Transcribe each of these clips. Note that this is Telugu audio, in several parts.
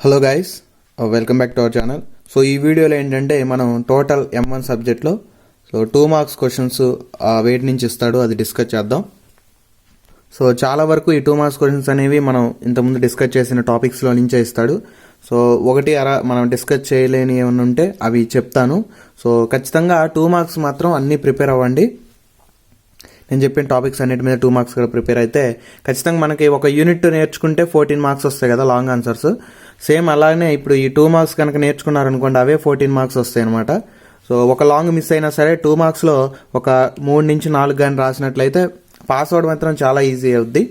Hello guys, welcome back to our channel. So ఈ వీడియోలో ఏంటంటే మనం టోటల్ M1 సబ్జెక్ట్లో 2 మార్క్స్ క్వశ్చన్స్ వేటి నుంచి ఇస్తాడో అది డిస్కస్ చేద్దాం. సో చాలా వరకు ఈ 2 మార్క్స్ క్వశ్చన్స్ అనేవి మనం ఇంతకుముందు డిస్కస్ చేసిన టాపిక్స్లో నుంచే ఇస్తాడు. సో ఒకటి మనం డిస్కస్ చేయలేని ఏమైనా ఉంటే అవి చెప్తాను. సో ఖచ్చితంగా 2 మార్క్స్ మాత్రం అన్నీ ప్రిపేర్ అవ్వండి. నేను చెప్పిన టాపిక్స్ అన్నిటి మీద 2 మార్క్స్ కూడా ప్రిపేర్ అయితే ఖచ్చితంగా మనకి ఒక యూనిట్ నేర్చుకుంటే 14 మార్క్స్ వస్తాయి కదా లాంగ్ ఆన్సర్స్. సేమ్ అలానే ఇప్పుడు ఈ 2 మార్క్స్ కనుక నేర్చుకున్నారనుకోండి, అవే 14 మార్క్స్ వస్తాయి అనమాట. సో ఒక లాంగ్ మిస్ అయినా సరే 2 మార్క్స్లో ఒక 3 నుంచి 4 కానీ రాసినట్లయితే పాస్ అవ్వడం మాత్రం చాలా ఈజీ అవుద్ది.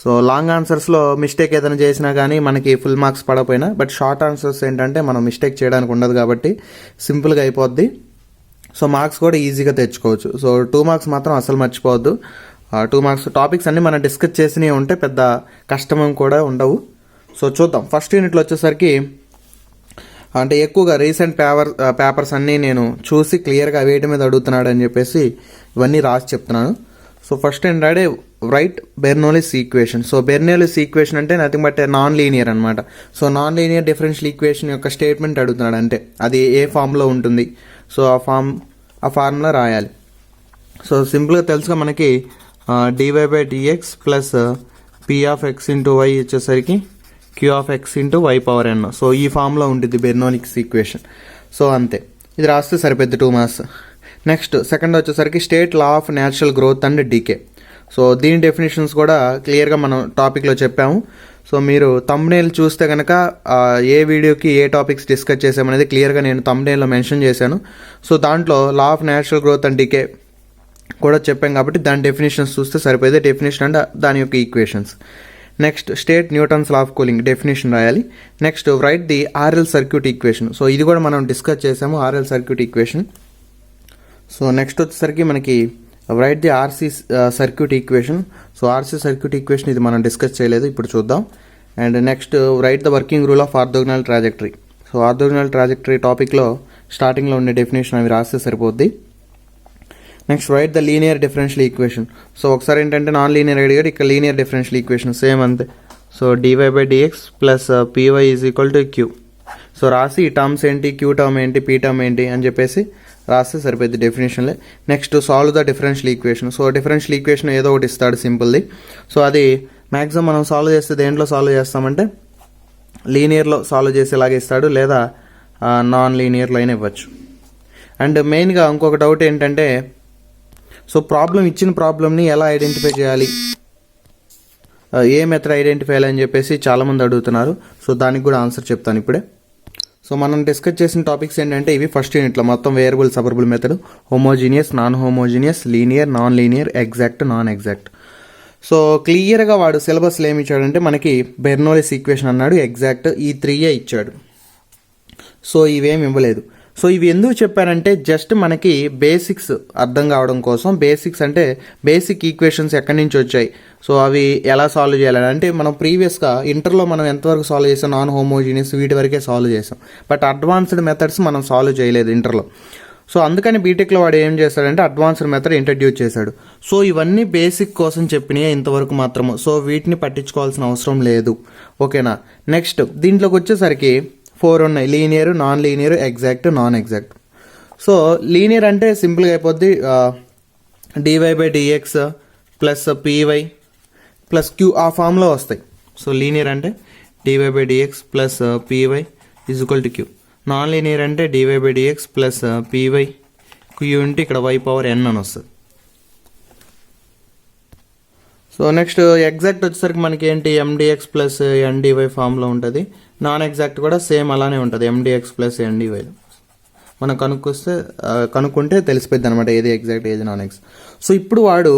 సో లాంగ్ ఆన్సర్స్లో మిస్టేక్ ఏదైనా చేసినా కానీ మనకి ఫుల్ మార్క్స్ పడకపోయినా, బట్ షార్ట్ ఆన్సర్స్ ఏంటంటే మనం మిస్టేక్ చేయడానికి ఉండదు కాబట్టి సింపుల్గా అయిపోద్ది. సో మార్క్స్ కూడా ఈజీగా తెచ్చుకోవచ్చు. సో 2 మార్క్స్ మాత్రం అసలు మర్చిపోవద్దు. 2 మార్క్స్ టాపిక్స్ అన్నీ మనం డిస్కస్ చేసినవి ఉంటే పెద్ద కష్టం కూడా ఉండవు. సో చూద్దాం. ఫస్ట్ యూనిట్లో వచ్చేసరికి అంటే ఎక్కువగా రీసెంట్ పేపర్స్ అన్నీ నేను చూసి క్లియర్గా వేటి మీద అడుగుతున్నాడు అని చెప్పేసి ఇవన్నీ రాసి చెప్తున్నాను. సో ఫస్ట్ ఏంటంటే రైట్ బెర్నౌల్లీస్ ఈక్వేషన్. సో బెర్నౌల్లీస్ ఈక్వేషన్ అంటే నథింగ్ బట్ నాన్ లీనియర్ అనమాట. So non linear differential equation యొక్క స్టేట్మెంట్ అడుగుతున్నాడు, అంటే అది ఏ ఫామ్లో ఉంటుంది. సో ఆ ఫార్ములా రాయాలి. సో సింపుల్గా తెలుసుగా మనకి dy/dx plus p(x) into y వచ్చేసరికి q(x) ఇంటూ y^n. సో ఈ ఫామ్లో ఉంటుంది బెర్నౌల్లీస్ ఈక్వేషన్. సో అంతే, ఇది రాస్తే సరిపోద్ది 2 మార్క్స్. నెక్స్ట్ సెకండ్ వచ్చేసరికి state law of natural growth and decay. So దీని డెఫినేషన్స్ కూడా క్లియర్గా మనం టాపిక్లో చెప్పాము. సో మీరు థంబ్నెయిల్ చూస్తే కనుక ఏ వీడియోకి ఏ టాపిక్స్ డిస్కస్ చేసామనేది క్లియర్గా నేను థంబ్నెయిల్లో మెన్షన్ చేశాను. సో దాంట్లో law of natural growth and decay కూడా చెప్పాం కాబట్టి దాని డెఫినేషన్స్ చూస్తే సరిపోయేది. డెఫినేషన్ అంటే దాని యొక్క equations. Next state Newton's law of cooling definition రాయాలి. Next write the RL circuit equation. So ఇది కూడా మనం డిస్కస్ చేసాము, RL circuit equation. So next వచ్చేసరికి మనకి write the RC circuit equation. So RC circuit equation ఇది మనం డిస్కస్ చేయలేదు, ఇప్పుడు చూద్దాం. And next write the working rule of orthogonal trajectory. So orthogonal trajectory టాపిక్లో స్టార్టింగ్లో ఉండే డెఫినేషన్ అవి రాస్తే సరిపోద్ది. Next write the linear differential equation. So ఒకసారి ఏంటంటే నాన్ లీనియర్ అడిగాడు, ఇక్కడ లీనియర్ డిఫరెన్షియల్ ఈక్వేషన్ సేమ్ అంతే. So dy/dx plus py is equal to q. So రాసి ఈ టర్మ్స్ ఏంటి, క్యూ టర్మ్ ఏంటి, పీ టర్మ్ ఏంటి అని చెప్పేసి రాస్తే సరిపోద్ది డెఫినేషన్లే. Next solve the differential equation. So differential equation ఏదో ఒకటి ఇస్తాడు సింపుల్ది. సో అది మ్యాక్సిమం మనం సాల్వ్ చేస్తే దేంట్లో సాల్వ్ చేస్తామంటే లీనియర్లో సాల్వ్ చేసేలాగా ఇస్తాడు, లేదా నాన్ లీనియర్లో అయినా ఇవ్వచ్చు. అండ్ మెయిన్గా ఇంకొక డౌట్ ఏంటంటే, సో ఇచ్చిన ప్రాబ్లమ్ని ఎలా ఐడెంటిఫై చేయాలి, ఏ మెథడ్ ఐడెంటిఫై అని చెప్పేసి చాలామంది అడుగుతున్నారు. సో దానికి కూడా ఆన్సర్ చెప్తాను ఇప్పుడే. సో మనం డిస్కస్ చేసిన టాపిక్స్ ఏంటంటే ఇవి ఫస్ట్ యూనిట్లో మొత్తం variable separable method, homogeneous, non homogeneous, linear, non linear, exact, non exact. So క్లియర్గా వాడు సిలబస్లో ఏమి ఇచ్చాడంటే మనకి బెర్నౌల్లీస్ ఈక్వేషన్ అన్నాడు, ఎగ్జాక్ట్, ఈ 3 ఇచ్చాడు. సో ఇవేమి ఇవ్వలేదు. సో ఇవి ఎందుకు చెప్పారంటే జస్ట్ మనకి బేసిక్స్ అర్థం కావడం కోసం. బేసిక్స్ అంటే బేసిక్ ఈక్వేషన్స్ ఎక్కడి నుంచి వచ్చాయి, సో అవి ఎలా సాల్వ్ చేయాలని. అంటే మనం ప్రీవియస్గా ఇంటర్లో మనం ఎంతవరకు సాల్వ్ చేసాం, నాన్ హోమోజీనియస్ వీటి వరకే సాల్వ్ చేసాం, బట్ అడ్వాన్స్డ్ మెథడ్స్ మనం సాల్వ్ చేయలేదు ఇంటర్లో. సో అందుకని బీటెక్లో వాడు ఏం చేశాడంటే అడ్వాన్స్డ్ మెథడ్ ఇంట్రడ్యూస్ చేశాడు. సో ఇవన్నీ బేసిక్ కోసం చెప్పినాయి ఇంతవరకు మాత్రము. సో వీటిని పట్టించుకోవాల్సిన అవసరం లేదు, ఓకేనా. నెక్స్ట్ దీంట్లోకి వచ్చేసరికి 4 ఉన్నాయి, linear, non linear, exact, non exact. So linear అంటే సింపుల్గా అయిపోద్ది, dy/dx plus py plus q ఆ ఫామ్లో వస్తాయి. సో లీనియర్ అంటే dy/dx plus py is equal to q. Non linear అంటే dy/dx ప్లస్ py q ఉంటే ఇక్కడ y^n అని వస్తుంది. సో నెక్స్ట్ ఎగ్జాక్ట్ వచ్చేసరికి మనకి ఏంటి mdx ప్లస్ ndy ఫామ్లో ఉంటుంది. నాన్ ఎగ్జాక్ట్ కూడా సేమ్ అలానే ఉంటుంది, mdx ప్లస్ ndy. మనం కనుక్కుంటే తెలిసిపోద్ది అనమాట ఏది ఎగ్జాక్ట్ ఏది నాన్ ఎగ్జాక్ట్. సో ఇప్పుడు వాడు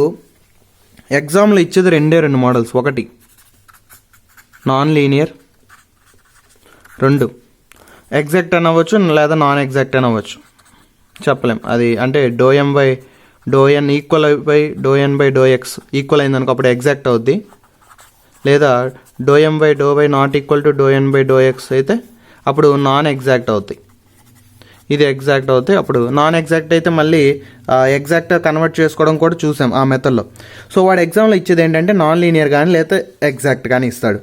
ఎగ్జామ్లో ఇచ్చేది 2 మోడల్స్, ఒకటి నాన్ లీనియర్, 2 ఎగ్జాక్ట్ అని అవ్వచ్చు లేదా నాన్ ఎగ్జాక్ట్ అని అవ్వచ్చు, చెప్పలేం. అది అంటే ∂m/∂n =∂n/∂x ఈక్వల్ అయిందనుకో అప్పుడు ఎగ్జాక్ట్ అవుద్ది, లేదా ∂m/∂y not equal to ∂n/∂x అయితే అప్పుడు నాన్ ఎగ్జాక్ట్ అవుతాయి. ఇది ఎగ్జాక్ట్ అవుతాయి. అప్పుడు నాన్ ఎగ్జాక్ట్ అయితే మళ్ళీ ఎగ్జాక్ట్ కన్వర్ట్ చేసుకోవడం కూడా చూసాం ఆ మెథడ్లో. సో వాడు ఎగ్జామ్లో ఇచ్చేది ఏంటంటే నాన్ లీనియర్ కానీ లేదా ఎగ్జాక్ట్ కానీ ఇస్తాడు.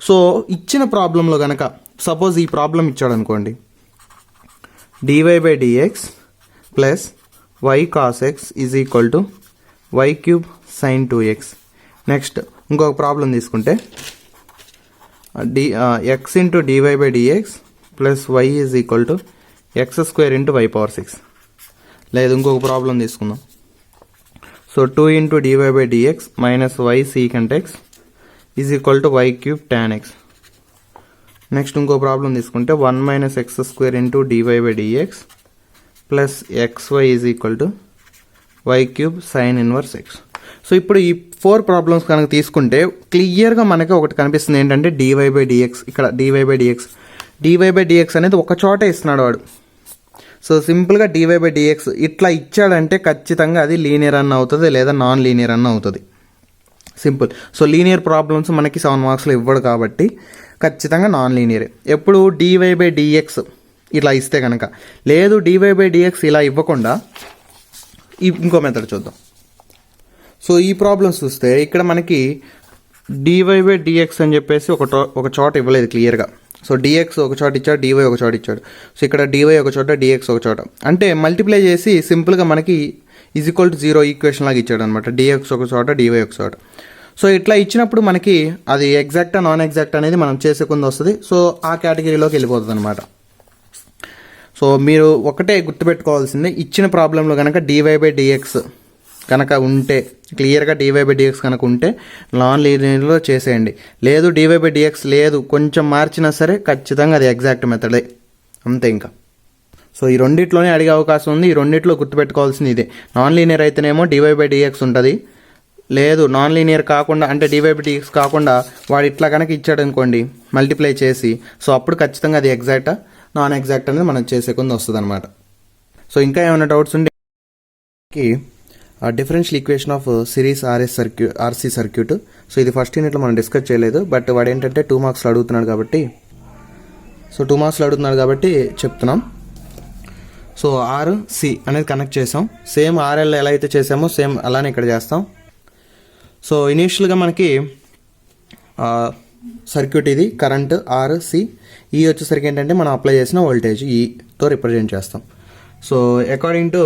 సో ఇచ్చిన ప్రాబ్లంలో కనుక సపోజ్ ఈ ప్రాబ్లం ఇచ్చాడు అనుకోండి, dy/dx plus y cos x is equal to y³ sin 2x. Next ఇంకొక ప్రాబ్లం తీసుకుంటే x into dy/dx plus y is equal to x² into y⁴. లేదు ఇంకొక ప్రాబ్లం తీసుకుందాం. So 2 into dy/dx minus y secant x is equal to y³ tan x. Next ఇంకో ప్రాబ్లం తీసుకుంటే 1 minus x² into dy/dx plus xy is equal to y³ sin 1x. So ఇప్పుడు ఈ 4 ప్రాబ్లమ్స్ కనుక తీసుకుంటే క్లియర్గా మనకి ఒకటి కనిపిస్తుంది ఏంటంటే dy/dx. ఇక్కడ dy/dx అనేది ఒక చోటే ఇస్తున్నాడు వాడు. సో సింపుల్గా dy/dx ఇట్లా ఇచ్చాడంటే ఖచ్చితంగా అది లీనియర్ అన్న అవుతుంది లేదా నాన్ లీనియర్ అన్న అవుతుంది. సింపుల్. సో లీనియర్ ప్రాబ్లమ్స్ మనకి 7 మార్క్స్లో ఇవ్వడు కాబట్టి ఖచ్చితంగా నాన్ లీనియరే. ఎప్పుడు dy/dx ఇలా ఇస్తే కనుక, లేదు dy/dx ఇలా ఇవ్వకుండా ఇంకో మెథడ్ చూద్దాం. సో ఈ ప్రాబ్లమ్స్ చూస్తే ఇక్కడ మనకి dy/dx అని చెప్పేసి ఒక చోట ఇవ్వలేదు క్లియర్గా. సో dx ఒక చోట ఇచ్చాడు, dy ఒక చోట ఇచ్చాడు. సో ఇక్కడ dy ఒక చోట, dx ఒక చోట. అంటే మల్టిప్లై చేసి సింపుల్గా మనకి ఈజ్ ఈక్వల్ టు 0 ఈక్వేషన్ లాగా ఇచ్చాడు అనమాట. dx ఒక చోట, dy ఒక చోట. సో ఇట్లా ఇచ్చినప్పుడు మనకి అది ఎగ్జాక్టా నాన్ ఎగ్జాక్ట్ అనేది మనం చేసే కొంది వస్తుంది. సో ఆ కేటగిరీలోకి వెళ్ళిపోతుంది అనమాట. సో మీరు ఒకటే గుర్తుపెట్టుకోవాల్సిందే, ఇచ్చిన ప్రాబ్లంలో కనుక dy/dx కనుక ఉంటే, క్లియర్గా dy/dx కనుక ఉంటే నాన్ లీనియర్లో చేసేయండి. లేదు dy/dx లేదు కొంచెం మార్చినా సరే ఖచ్చితంగా అది ఎగ్జాక్ట్ మెథడే, అంతే ఇంకా. సో ఈ రెండిట్లోనే అడిగే అవకాశం ఉంది. ఈ రెండిట్లో గుర్తుపెట్టుకోవాల్సింది ఇదే. నాన్ లీనియర్ అయితేనేమో dy/dx ఉంటుంది, లేదు నాన్ లీనియర్ కాకుండా అంటే dy/dx కాకుండా వాడు ఇట్లా కనుక ఇచ్చాడు అనుకోండి మల్టిప్లై చేసి, సో అప్పుడు ఖచ్చితంగా అది ఎగ్జాక్టా నాన్ ఎగ్జాక్ట్ అనేది మనం చేసే కొంది వస్తుంది అనమాట. సో ఇంకా ఏమైనా డౌట్స్ ఉంటే differential equation of series RC circuit. So ఇది ఫస్ట్ యూనిట్లో మనం డిస్కస్ చేయలేదు, బట్ వాడు ఏంటంటే 2 మార్క్స్లో అడుగుతున్నాడు కాబట్టి చెప్తున్నాం. సో RC అనేది కనెక్ట్ చేసాం, సేమ్ RL ఎలా అయితే చేసామో సేమ్ అలానే ఇక్కడ చేస్తాం. సో ఇనీషియల్గా మనకి సర్క్యూట్ ఇది కరెంట్ RC, ఈ వచ్చేసరికి ఏంటంటే మనం అప్లై చేసిన వోల్టేజ్ ఈతో రిప్రజెంట్ చేస్తాం. So according to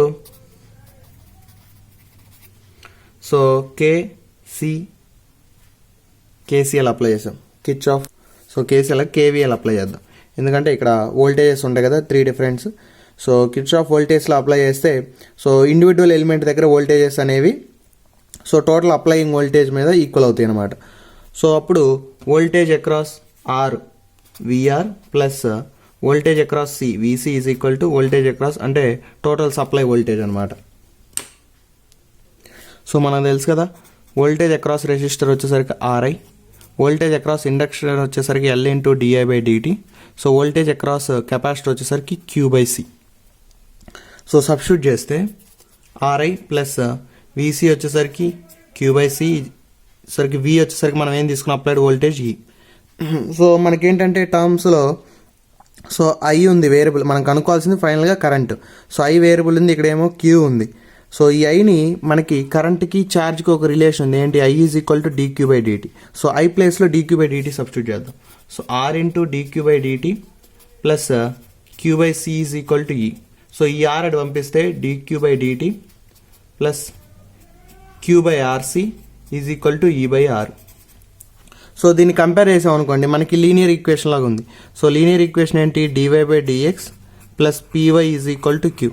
KCL apply చేసాం, Kirchhoff. So KCL KVL apply చేద్దాం, ఎందుకంటే ఇక్కడ వోల్టేజెస్ ఉంటాయి కదా 3 డిఫరెంట్స్. సో కిర్చాఫ్ వోల్టేజ్లో అప్లై చేస్తే సో ఇండివిజువల్ ఎలిమెంట్ దగ్గర వోల్టేజెస్ అనేవి సో టోటల్ అప్లయింగ్ వోల్టేజ్ మీద ఈక్వల్ అవుతాయి అన్నమాట. సో అప్పుడు voltage across R VR plus voltage across C VC is equal to voltage across అంటే టోటల్ సప్లై వోల్టేజ్ అనమాట. సో మనకు తెలుసు కదా, వోల్టేజ్ అక్రాస్ రెసిస్టర్ వచ్చేసరికి RI, వోల్టేజ్ అక్రాస్ ఇండక్టర్ వచ్చేసరికి L into di/dt. So voltage across capacitor వచ్చేసరికి Q/C. సో సబ్స్టిట్యూట్ చేస్తే RI ప్లస్ VC వచ్చేసరికి Q/C సరికి V వచ్చేసరికి మనం ఏం తీసుకున్న అప్లైడ్ వోల్టేజ్ E. సో మనకేంటంటే టర్మ్స్లో సో I ఉంది వేరియబుల్, మనం కనుక్కోవాల్సింది ఫైనల్గా కరెంట్. సో I వేరియబుల్ ఉంది, ఇక్కడ ఏమో Q ఉంది. సో ఈ ఐని మనకి కరెంట్కి ఛార్జ్కి ఒక రిలేషన్ ఉంది, ఏంటి I is equal to dq/dt. So I ప్లేస్లో dq/dt సబ్స్టిట్యూట్ చేద్దాం. So R into dq/dt plus Q/C is equal to E. So ఈ R అది పంపిస్తే dq/dt plus Q/RC is equal to E/R. So దీన్ని కంపేర్ చేసాం అనుకోండి మనకి లీనియర్ ఈక్వేషన్ లాగా ఉంది. సో లీనియర్ ఈక్వేషన్ ఏంటి, dy/dx plus py is equal to Q.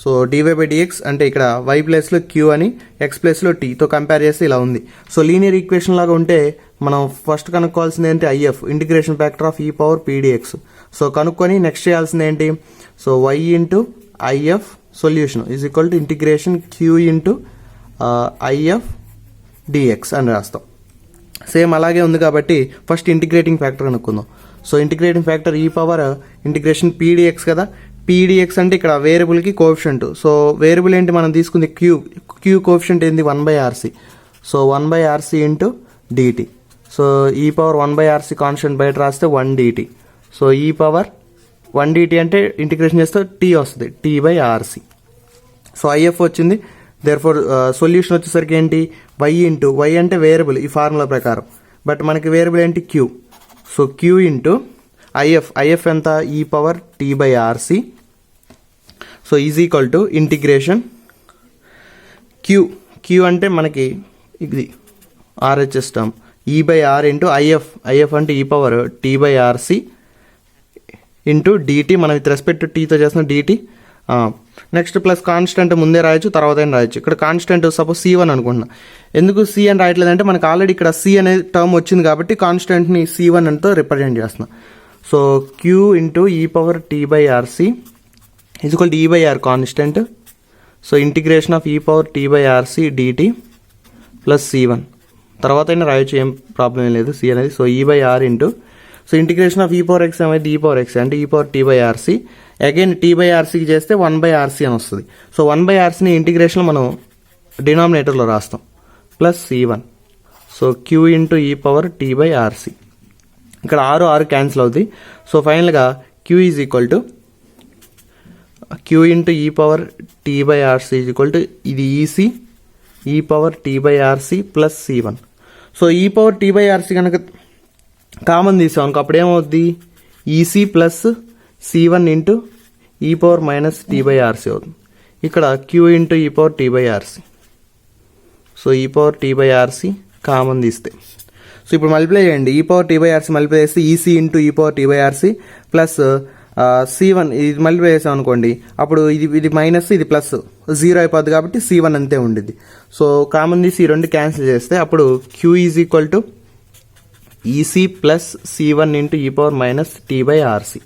So dy/dx అంటే ఇక్కడ y ప్లేస్లో Q అని, x ప్లేస్లో tతో కంపేర్ చేస్తే ఇలా ఉంది. సో లీనియర్ ఈక్వేషన్ లాగా ఉంటే మనం ఫస్ట్ కనుక్కోవాల్సింది ఏంటి, IF integration factor of e⁻pdx. So కనుక్కొని నెక్స్ట్ చేయాల్సింది ఏంటి, so y into IF solution is equal to integration Q into IF dx అని రాస్తాం. సేమ్ అలాగే ఉంది కాబట్టి ఫస్ట్ ఇంటిగ్రేటింగ్ ఫ్యాక్టర్ కనుక్కుందాం. So integrating factor integration pdx కదా, pdx అంటే ఇక్కడ వేరియబుల్కి కోఎఫిషియంట్. సో వేరియబుల్ ఏంటి మనం తీసుకుంది Q కోఎఫిషియంట్ ఏంది 1/RC. So 1/RC into dt. So e⁻1/RC constant బయట రాస్తే 1dt. సో e⁻1dt అంటే ఇంటిగ్రేషన్ చేస్తే t వస్తుంది, t/RC. సో IF వచ్చింది. దేర్ఫోర్ సొల్యూషన్ వచ్చేసరికి ఏంటి y ఇంటూ y అంటే వేరియబుల్ ఈ ఫార్ములా ప్రకారం, బట్ మనకి వేరియబుల్ ఏంటి Q. So Q into IF ఎంత e power T by RC. So is equal to integration Q అంటే మనకి ఇది RHS term E by R into IF అంటే ఈ power T by RC into DT, మనం విత్ రెస్పెక్ట్ టీతో చేస్తున్న డిటి. నెక్స్ట్ ప్లస్ కాన్స్టెంట్ ముందే రాయొచ్చు, తర్వాత అయినా రాయొచ్చు. ఇక్కడ కాన్స్టెంట్ సపోజ్ C1 అనుకుంటున్నా. ఎందుకు సి అని రాయట్లేదంటే మనకు ఆల్రెడీ ఇక్కడ సి అనే టర్మ్ వచ్చింది కాబట్టి కాన్స్టెంట్ని C1 అంతో రిప్రజెంట్ చేస్తున్నా. సో క్యూ ఇంటూ ఈ power T by RC is equal to E by R constant. So integration of E power T by RC DT plus C1. తర్వాత అయినా రాయొచ్చు, ఏం ప్రాబ్లం ఏం లేదు సి అనేది. So E by R into so integration of E power X ఏమైంది ఈ పవర్ ఎక్స్ అంటే ఈ power T by RC. Again T by ఆర్సీకి చేస్తే 1/RC అని వస్తుంది. సో 1/RCని ఇంటిగ్రేషన్లో మనం డినామినేటర్లో రాస్తాం plus C1. So Q into ఈ పవర్ టీ బై ఆర్సి. ఇక్కడ ఆరు క్యాన్సిల్ అవుతుంది. సో ఫైనల్గా Q is equal to Q into ఈ power T by RC is equal to ఇది ఈసీ ఈ power T by RC plus C1. So ఈ పవర్ టీ బై ఆర్సి కనుక కామన్ తీసాం అనుకో అప్పుడు ఏమవుద్ది ఈసీ ప్లస్ C1 ఇంటూ ఈ power minus tea by RC అవుతుంది. ఇక్కడ క్యూ ఇంటూ ఈ power T by RC. So ఈ power T by RC common తీస్తే సో ఇప్పుడు మల్టిప్లై చేయండి. E power T by RC multiply చేస్తే ఈసీ ఇంటూ ఈ power T by RC plus C1 ఇది మల్టిప్లై చేసాం అనుకోండి అప్పుడు ఇది మైనస్ ఇది ప్లస్ 0 అయిపోద్ది కాబట్టి C1 అంతే ఉండిద్ది. సో కామన్ తీసి ఈ రెండు క్యాన్సిల్ చేస్తే అప్పుడు Q is equal to EC plus C1 into ఈ power minus tea by RC.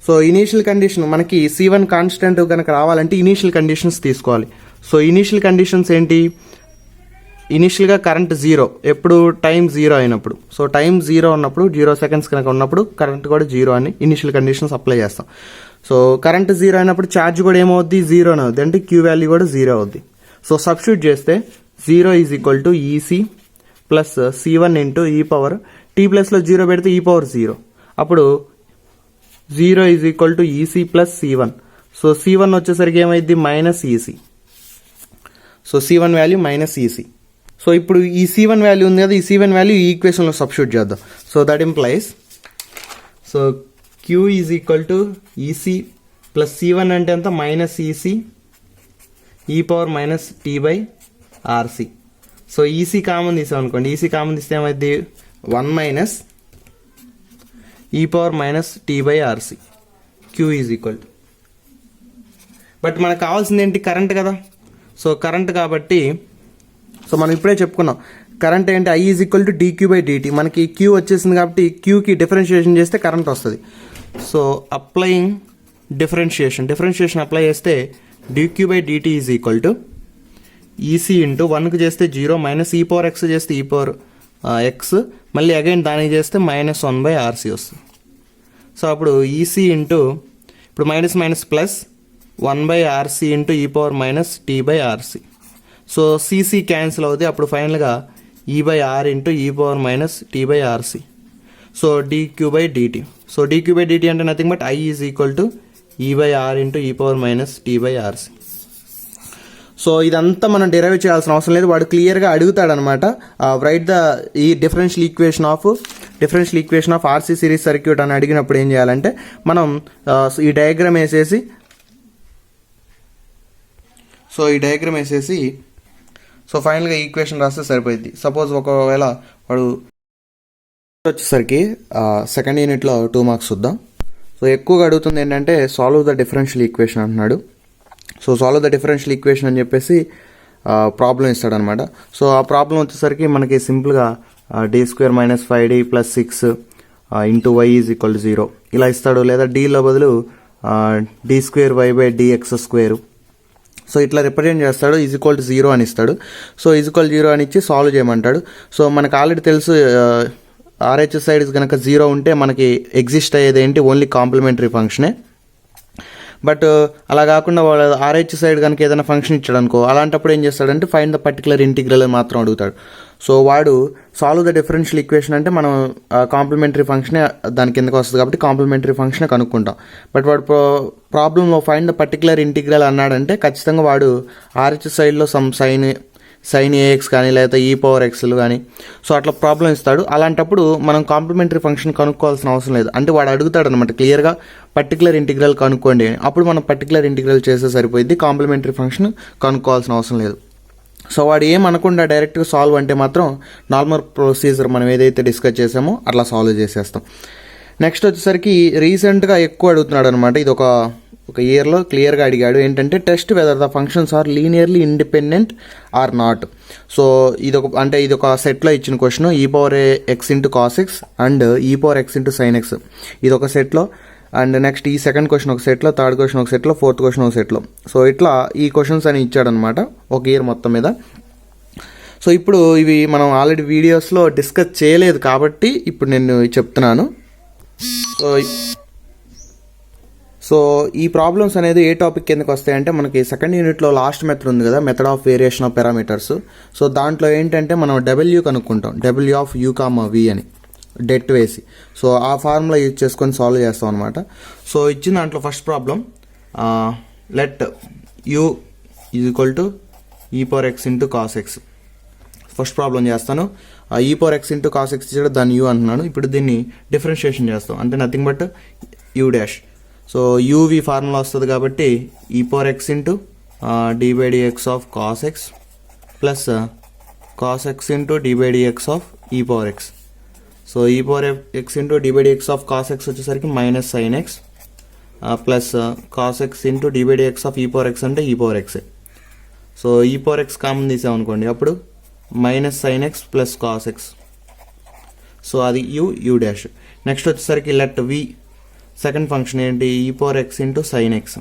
So initial condition మనకి C1 కాన్స్టెంట్ కనుక రావాలంటే ఇనీషియల్ కండిషన్స్ తీసుకోవాలి. సో ఇనీషియల్ కండిషన్స్ ఏంటి, ఇనీషియల్గా కరెంట్ 0 ఎప్పుడు టైం 0 అయినప్పుడు. సో టైం 0 ఉన్నప్పుడు 0 సెకండ్స్ కనుక ఉన్నప్పుడు కరెంట్ కూడా 0 అని ఇనీషియల్ కండిషన్స్ అప్లై చేస్తాం. సో కరెంట్ 0 అయినప్పుడు ఛార్జ్ కూడా ఏమవుద్ది 0 అని అవుద్ది అంటే క్యూ వాల్యూ కూడా 0 అవుద్ది. సో సబ్స్టిట్యూట్ చేస్తే 0 is equal to EC plus C1 into ఈ పవర్ టీ ప్లస్లో 0 పెడితే ఈ పవర్ 0 అప్పుడు 0 is equal to EC plus C1. So C1 వచ్చేసరికి ఏమైంది minus EC. So C1 value minus EC. So ఇప్పుడు ఈ C1 వాల్యూ ఉంది కదా ఈ C1 వాల్యూ ఈ ఈక్వేషన్లో సబ్స్టిట్యూట్ చేద్దాం. So that implies so q is equal to EC plus C1 అంటే ఎంత మైనస్ ఈసీ ఈ power minus tea by RC. So EC common తీసాం అనుకోండి ఈసీ కామన్ తీస్తే ఏమైంది 1 minus e power minus tea by RC. Q is equal to but మనకు కావాల్సింది ఏంటి కరెంట్ కదా. సో కరెంట్ కాబట్టి సో మనం ఇప్పుడే చెప్పుకున్నాం కరెంట్ ఏంటి I is equal to dq by dt. మనకి క్యూ వచ్చేసింది కాబట్టి క్యూకి డిఫరెన్షియేషన్ చేస్తే కరెంట్ వస్తుంది. సో అప్లయింగ్ డిఫరెన్షియేషన్ అప్లై చేస్తే dq by dt is equal to EC into 1కి చేస్తే 0 మైనస్ ఈ పవర్ ఎక్స్ చేస్తే ఈ పవర్ ఎక్స్ మళ్ళీ అగైన్ దానికి చేస్తే మైనస్ 1/RC వస్తుంది. సో అప్పుడు ఈసీ ఇంటూ ఇప్పుడు మైనస్ ప్లస్ 1/RC ఇంటూ ఈ power minus tea by RC. So CC cancel అవుతుంది అప్పుడు ఫైనల్గా ఈ బై ఆర్ ఇంటూ ఈ power minus tea by RC. So DQ by DT. So DQ by DT అంటే nothing but I is equal to E by R into ఈ power minus tea by RC. So ఇదంతా మనం డిరైవ్ చేయాల్సిన అవసరం లేదు, వాడు క్లియర్గా అడుగుతాడనమాట. రైట్ ద ఈ differential equation of RC series circuit అని అడిగినప్పుడు ఏం చేయాలంటే మనం ఈ డయాగ్రామ్ వేసేసి సో ఫైనల్గా ఈక్వేషన్ రాస్తే సరిపోయింది. సపోజ్ ఒకవేళ వాడు వచ్చేసరికి సెకండ్ యూనిట్లో 2 మార్క్స్ చూద్దాం. సో ఎక్కువగా అడుగుతుంది ఏంటంటే సాల్వ్ ద డిఫరెన్షియల్ ఈక్వేషన్ అంటున్నాడు. So solve the differential equation అని చెప్పేసి ప్రాబ్లం ఇస్తాడనమాట. సో ఆ ప్రాబ్లం వచ్చేసరికి మనకి సింపుల్గా d² - 5d + 6 into y is equal to 0 ఇలా ఇస్తాడు. లేదా డీలో బదులు d²y/dx². సో ఇట్లా రిప్రజెంట్ చేస్తాడు. ఈజ్ ఈక్వల్ టు 0 అని ఇస్తాడు. సో ఈజ్ ఈక్వల్ 0 అని ఇచ్చి సాల్వ్ చేయమంటాడు. సో మనకు ఆల్రెడీ తెలుసు ఆర్హెచ్ఎస్ సైడ్ కనుక 0 ఉంటే మనకి ఎగ్జిస్ట్ అయ్యేది ఏంటి ఓన్లీ కాంప్లిమెంటరీ ఫంక్షనే. బట్ అలా కాకుండా వాడు ఆర్హెచ్ సైడ్ కనుక ఏదైనా ఫంక్షన్ ఇచ్చాడు అనుకో అలాంటప్పుడు ఏం చేస్తాడంటే ఫైండ్ ద పర్టికులర్ ఇంటిగ్రల్ మాత్రం అడుగుతాడు. సో వాడు సాల్వ్ ద డిఫరెన్షియల్ ఈక్వేషన్ అంటే మనం కాంప్లిమెంటరీ ఫంక్షనే దాని కిందకి వస్తుంది కాబట్టి కాంప్లిమెంటరీ ఫంక్షనే కనుక్కుంటాం. బట్ వాడు ప్రాబ్లంలో ఫైండ్ ద పర్టికులర్ ఇంటిగ్రల్ అన్నాడంటే ఖచ్చితంగా వాడు ఆర్హెచ్ సైడ్లో సమ్ సైన్ సైన్ ఏఎక్స్ కానీ లేకపోతే ఈ పవర్ ఎక్స్లు కానీ. సో అట్లా ప్రాబ్లం ఇస్తాడు. అలాంటప్పుడు మనం కాంప్లిమెంటరీ ఫంక్షన్ కనుక్కోవాల్సిన అవసరం లేదు. అంటే వాడు అడుగుతాడు అనమాట క్లియర్గా పర్టికులర్ ఇంటిగ్రల్ కనుక్కోండి అని. అప్పుడు మనం పర్టికులర్ ఇంటిగ్రల్ చేస్తే సరిపోయింది, కాంప్లిమెంటరీ ఫంక్షన్ కనుక్కోవాల్సిన అవసరం లేదు. సో వాడు ఏమనకుండా డైరెక్ట్గా సాల్వ్ అంటే మాత్రం నార్మల్ ప్రొసీజర్ మనం ఏదైతే డిస్కస్ చేసామో అట్లా సాల్వ్ చేసేస్తాం. నెక్స్ట్ వచ్చేసరికి రీసెంట్గా ఎక్కువ అడుగుతున్నాడు అనమాట. ఇది ఒక ఇయర్లో క్లియర్గా అడిగాడు. ఏంటంటే test whether the functions are linearly independent or not. So ఇది ఒక సెట్లో ఇచ్చిన question, E power X into cos X and E power X into sign X. ఇది ఒక సెట్లో. And next E second question ఒక సెట్లో, థర్డ్ క్వశ్చన్ ఒక సెట్లో, ఫోర్త్ క్వశ్చన్ ఒక సెట్లో. సో ఇట్లా ఈ క్వశ్చన్స్ అని ఇచ్చాడనమాట ఒక ఇయర్ మొత్తం మీద. సో ఇప్పుడు ఇవి మనం ఆల్రెడీ వీడియోస్లో డిస్కస్ చేయలేదు కాబట్టి ఇప్పుడు నేను చెప్తున్నాను. సో ఈ ప్రాబ్లమ్స్ అనేది ఏ టాపిక్ కిందకి వస్తాయంటే మనకి సెకండ్ యూనిట్లో లాస్ట్ మెథడ్ ఉంది కదా, method of variation of parameters. So దాంట్లో ఏంటంటే మనం డబ్ల్యూ కనుక్కుంటాం, W of you comma V అని డెట్ వేసి. సో ఆ ఫార్ములా యూజ్ చేసుకొని సాల్వ్ చేస్తాం అనమాట. సో ఇచ్చిన దాంట్లో first problem let U is equal to E power X into cos X. First problem చేస్తాను. E power X into cos X ఇచ్చాడు, దాన్ని యూ అంటున్నాను. ఇప్పుడు దీన్ని డిఫరెన్షియేషన్ చేస్తాం, అంటే nothing but U dash. So UV formula వస్తుంది కాబట్టి ఈ power X into D by DX of cos X plus cos X into D by DX of E power X. So ఈ power X into D by DX of cos X వచ్చేసరికి minus sign X plus cos X into D by DX of E power X అంటే ఈ పవర్ ఎక్స్. సో ఈ పవర్ ఎక్స్ కామన్ తీసామనుకోండి, అప్పుడు minus sign X plus cos X. So అది యూ డాష్. నెక్స్ట్ వచ్చేసరికి లెట్ వి సెకండ్ ఫంక్షన్ ఏంటి, E power X into sign X.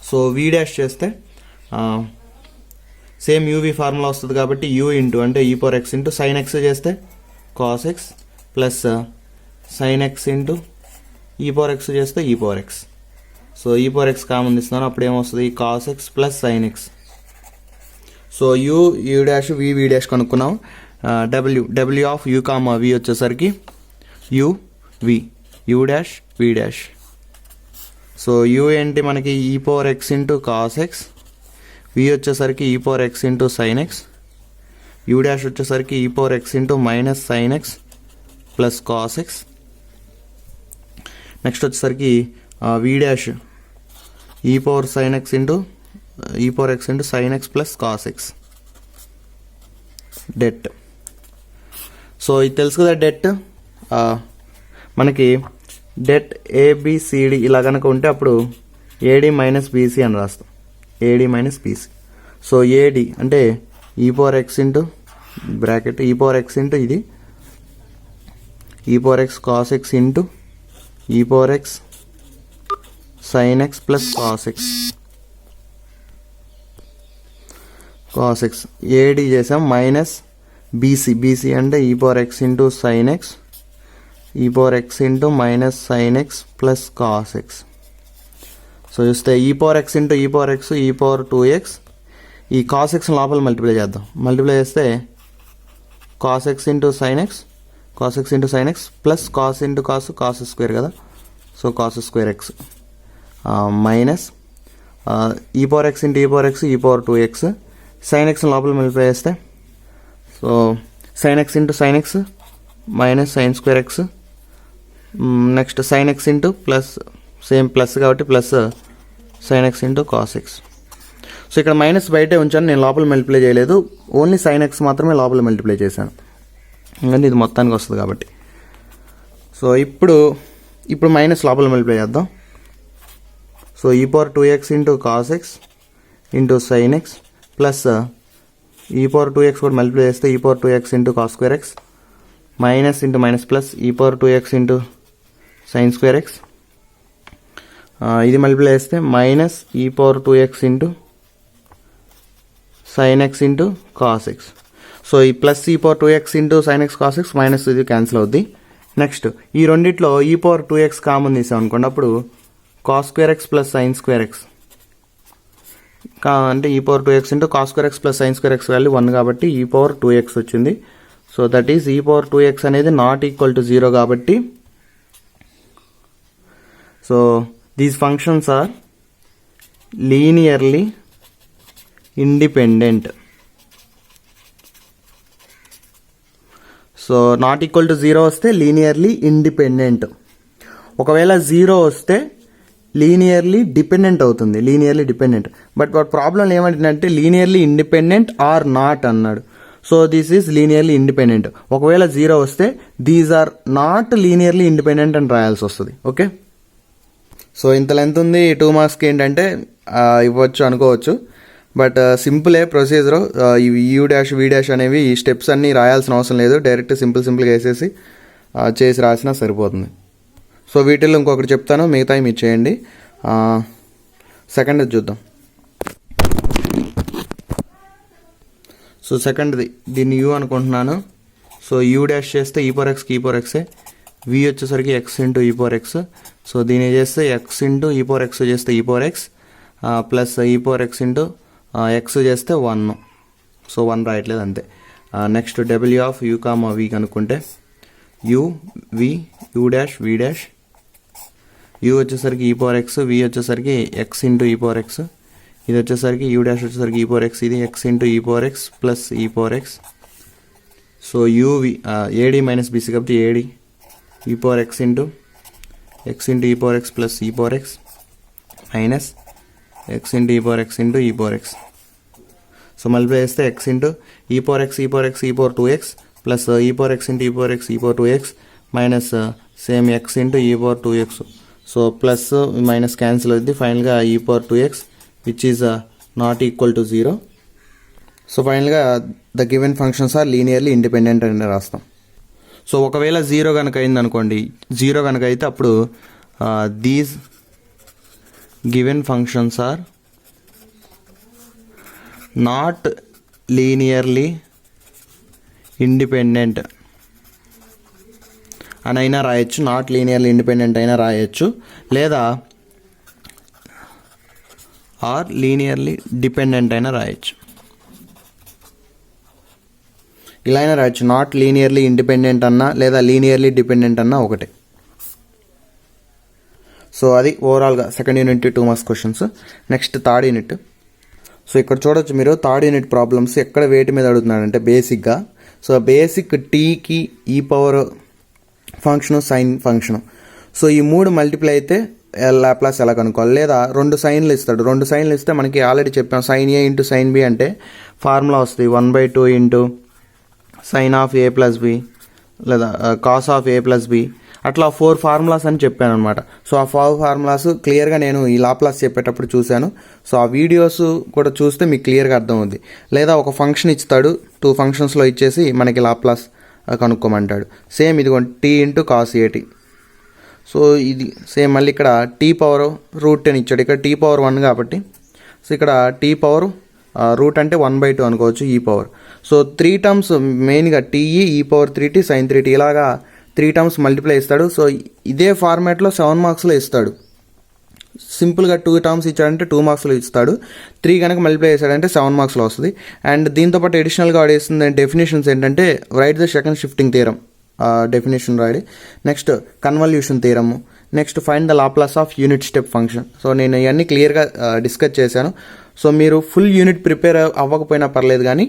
So V dash చేస్తే సేమ్ యూవి ఫార్ములా వస్తుంది కాబట్టి యూ ఇంటూ అంటే ఈ power X into sign x చేస్తే cos X plus sine x into ఈ పవర్ ఎక్స్ చేస్తే ఈ పవర్ ఎక్స్. సో ఈ పవర్ ఎక్స్ కామన్ ఇస్తున్నాను, అప్పుడు ఏమొస్తుంది cos X plus sine X. So u dash v dash కనుక్కున్నాం. డబ్ల్యూ ఆఫ్ యూ కామా వి వచ్చేసరికి u dash v dash. So u ఏంటి మనకి e power X into cos x, v వచ్చేసరికి e power X into sign x, u dash వచ్చేసరికి e power X into minus sign X plus cos X. Next వచ్చేసరికి వి డాష్ ఈ పవర్ సైన్ ఎక్స్ ఇంటూ ఈ power X into sign X plus cos X debt. So ఇది తెలుసు కదా డెట్. మనకి డెట్ ఏబిసిడి ఇలా కనుక ఉంటే అప్పుడు ఏడి మైనస్ బీసీ అని రాస్తాం, ad minus bc. So ad అంటే ఈ power X into bracket e power X into ఇది e power x cos X into ఈ power x sine X plus cos x. Cos x ad చేసాం మైనస్ బీసీ అంటే ఈ power X into sign x e power X into minus sign X plus cos X. So చూస్తే ఈ పవర్ ఎక్స్ ఇంటూ ఈ power x e power 2x, ఈ కాస్ ఎక్స్ లోపల మల్టిప్లై చేద్దాం. మల్టిప్లై చేస్తే cos X into sign x, cos X into sign X plus cos into cos square కదా. So cos square x minus e power X into ఈ power x e power 2x. Sine x లోపల మల్టిప్లై చేస్తే so sine x into sign x minus sine square x. Next sine x into plus same plus కాబట్టి plus sine x into cos X. So ఇక్కడ మైనస్ బయటే ఉంచాను, నేను లోపల మల్టిప్లై చేయలేదు, ఓన్లీ సైన్ ఎక్స్ మాత్రమే లోపల మల్టిప్లై చేశాను, ఎందుకంటే ఇది మొత్తానికి వస్తుంది కాబట్టి. సో ఇప్పుడు మైనస్ లోపల మల్టిప్లై చేద్దాం. సో ఈ power 2x into cos X into sign X plus e power 2x కూడా మల్టిప్లై చేస్తే e power 2x into cos square x minus into minus plus e power 2x into sine square x. ఇది మల్టిప్లై చేస్తే minus e power 2x into sign x into cos X. So e plus e power 2x into sign x cos x minus ఇది క్యాన్సిల్ అవుద్ది. నెక్స్ట్ ఈ రెండిట్లో ఈ పవర్ 2x కామన్ తీసాం అనుకోండి, అప్పుడు cos square x plus sine square x అంటే ఈ power 2x into cos square x plus sine square x value 1 కాబట్టి ఈ పవర్ 2x వచ్చింది. So that is e power 2x అనేది నాట్ ఈక్వల్ టు 0 కాబట్టి so these functions are linearly independent. So not equal to 0 వస్తే లీనియర్లీ ఇండిపెండెంట్. ఒకవేళ 0 వస్తే లీనియర్లీ డిపెండెంట్ అవుతుంది, linearly dependent. But what problem ఏమంటుందంటే లీనియర్లీ ఇండిపెండెంట్ ఆర్ నాట్ అన్నాడు. So this is linearly independent. ఒకవేళ 0 వస్తే these are not linearly independent అని రాయాల్సి వస్తుంది. ఓకే, సో ఇంత లెంత్ ఉంది 2 మార్క్స్కి ఏంటంటే ఇవ్వచ్చు అనుకోవచ్చు. బట్ సింపులే ప్రొసీజరు. ఇవి యూ డాష్ వి డాష్ అనేవి ఈ స్టెప్స్ అన్నీ రాయాల్సిన అవసరం లేదు, డైరెక్ట్ సింపుల్గా వేసేసి చేసి రాసినా సరిపోతుంది. సో వీటిల్లో ఇంకొకటి చెప్తాను, మిగతాయి మీరు చేయండి. సెకండ్ చూద్దాం. సో సెకండ్ది దీన్ని యూ అనుకుంటున్నాను. సో యూ డాష్ చేస్తే ఈ పవర్ ఎక్స్కి ఈ పవర్ ఎక్సే, వి వచ్చేసరికి ఎక్స్ ఇంటూ ఈ పవర్ ఎక్స్. సో దీన్ని చేస్తే ఎక్స్ ఇంటూ ఈ పవర్ ఎక్స్ చేస్తే e power x plus e power X into x చేస్తే 1. సో 1 రాయట్లేదు అంతే. నెక్స్ట్ డబ్ల్యూ ఆఫ్ యూ కామా వి కనుక్కుంటే u v u dash v dash, u వచ్చేసరికి ఈ పవర్ ఎక్స్, వి వచ్చేసరికి ఎక్స్ ఇంటూ ఈ పవర్ ఎక్స్, ఇది వచ్చేసరికి యూ డాష్ వచ్చేసరికి ఈ పవర్ ఎక్స్, ఇది ఎక్స్ ఇంటూ ఈ power x plus e power X. So AD minus bc కాబట్టి ad e power X into ఈ power x plus e power x minus x into ఈ పవర్ ఎక్స్ ఇంటూ ఈ పవర్ ఎక్స్. సో మల్టిప్లై చేస్తే ఎక్స్ ఇంటూ ఈ power x e power x e power 2x plus e power X into ఈ power x e power 2x minus same x into ఈ power 2x. So plus minus cancel అవుతుంది, ఫైనల్గా e power 2x which is not equal to 0. So ఫైనల్గా the given functions are linearly independent అని రాస్తాం. సో ఒకవేళ 0 కనుక అయింది అనుకోండి, 0 కనుక అయితే అప్పుడు these given functions are not linearly independent అని అయినా రాయొచ్చు, నాట్ లీనియర్లీ ఇండిపెండెంట్ అయినా రాయొచ్చు, లేదా ఆర్ లీనియర్లీ డిపెండెంట్ అయినా రాయొచ్చు. ఇలా అయినా రాయొచ్చు, నాట్ లీనియర్లీ ఇండిపెండెంట్ అన్నా లేదా లీనియర్లీ డిపెండెంట్ అన్నా ఒకటే. సో అది ఓవరాల్గా second unit 2 marks questions. Next third unit. So ఇక్కడ చూడొచ్చు మీరు థర్డ్ యూనిట్ ప్రాబ్లమ్స్ ఎక్కడ వేటి మీద అడుగుతున్నాడంటే బేసిక్గా. సో బేసిక్ టీకి e power function sine function. So ఈ 3 మల్టిప్లై అయితే లాప్లాస్ ఎలా కనుక్కోవాలి, లేదా 2 సైన్లు ఇస్తాడు. 2 సైన్లు ఇస్తే మనకి ఆల్రెడీ చెప్పాం sine a into sine b అంటే ఫార్ములా వస్తుంది 1/2 into sine of a plus b లేదా cos of a plus b. అట్లా 4 ఫార్ములాస్ అని చెప్పాను అనమాట. సో ఆ 4 ఫార్ములాస్ క్లియర్గా నేను ఈ లాప్లాస్ చెప్పేటప్పుడు చూశాను. సో ఆ వీడియోస్ కూడా చూస్తే మీకు క్లియర్గా అర్థమవుద్ది. లేదా ఒక ఫంక్షన్ ఇస్తాడు, 2 ఫంక్షన్స్లో ఇచ్చేసి మనకి లాప్లాస్ కనుక్కోమంటాడు. సేమ్ ఇదిగోండి టీ ఇంటూ కాస్ ఏటీ. సో ఇది సేమ్ మళ్ళీ ఇక్కడ టీ పవర్ √10 ఇచ్చాడు, ఇక్కడ టీ పవర్ 1 కాబట్టి. సో ఇక్కడ టీ పవర్ రూట్ అంటే 1/2 అనుకోవచ్చు ఈ పవర్. సో 3 టర్మ్స్ మెయిన్గా టీఈ ఈ పవర్ 3t సైన్ 3t ఇలాగా 3 టర్మ్స్ మల్టిప్లై ఇస్తాడు. సో ఇదే ఫార్మాట్లో 7 మార్క్స్లో ఇస్తాడు. సింపుల్గా 2 టర్మ్స్ ఇచ్చాడంటే 2 మార్క్స్లో ఇస్తాడు. 3 కనుక మల్టిప్లై చేశాడంటే 7 మార్క్స్లో వస్తుంది. అండ్ దీంతోపాటు అడిషనల్గా వాడేస్తుంది డెఫినేషన్స్ ఏంటంటే write the second shifting theorem definition రాయడి, next convolution theorem, next find the Laplace of unit step function. So నేను ఇవన్నీ క్లియర్గా డిస్కస్ చేశాను. సో మీరు ఫుల్ యూనిట్ ప్రిపేర్ అవ్వకపోయినా పర్లేదు, కానీ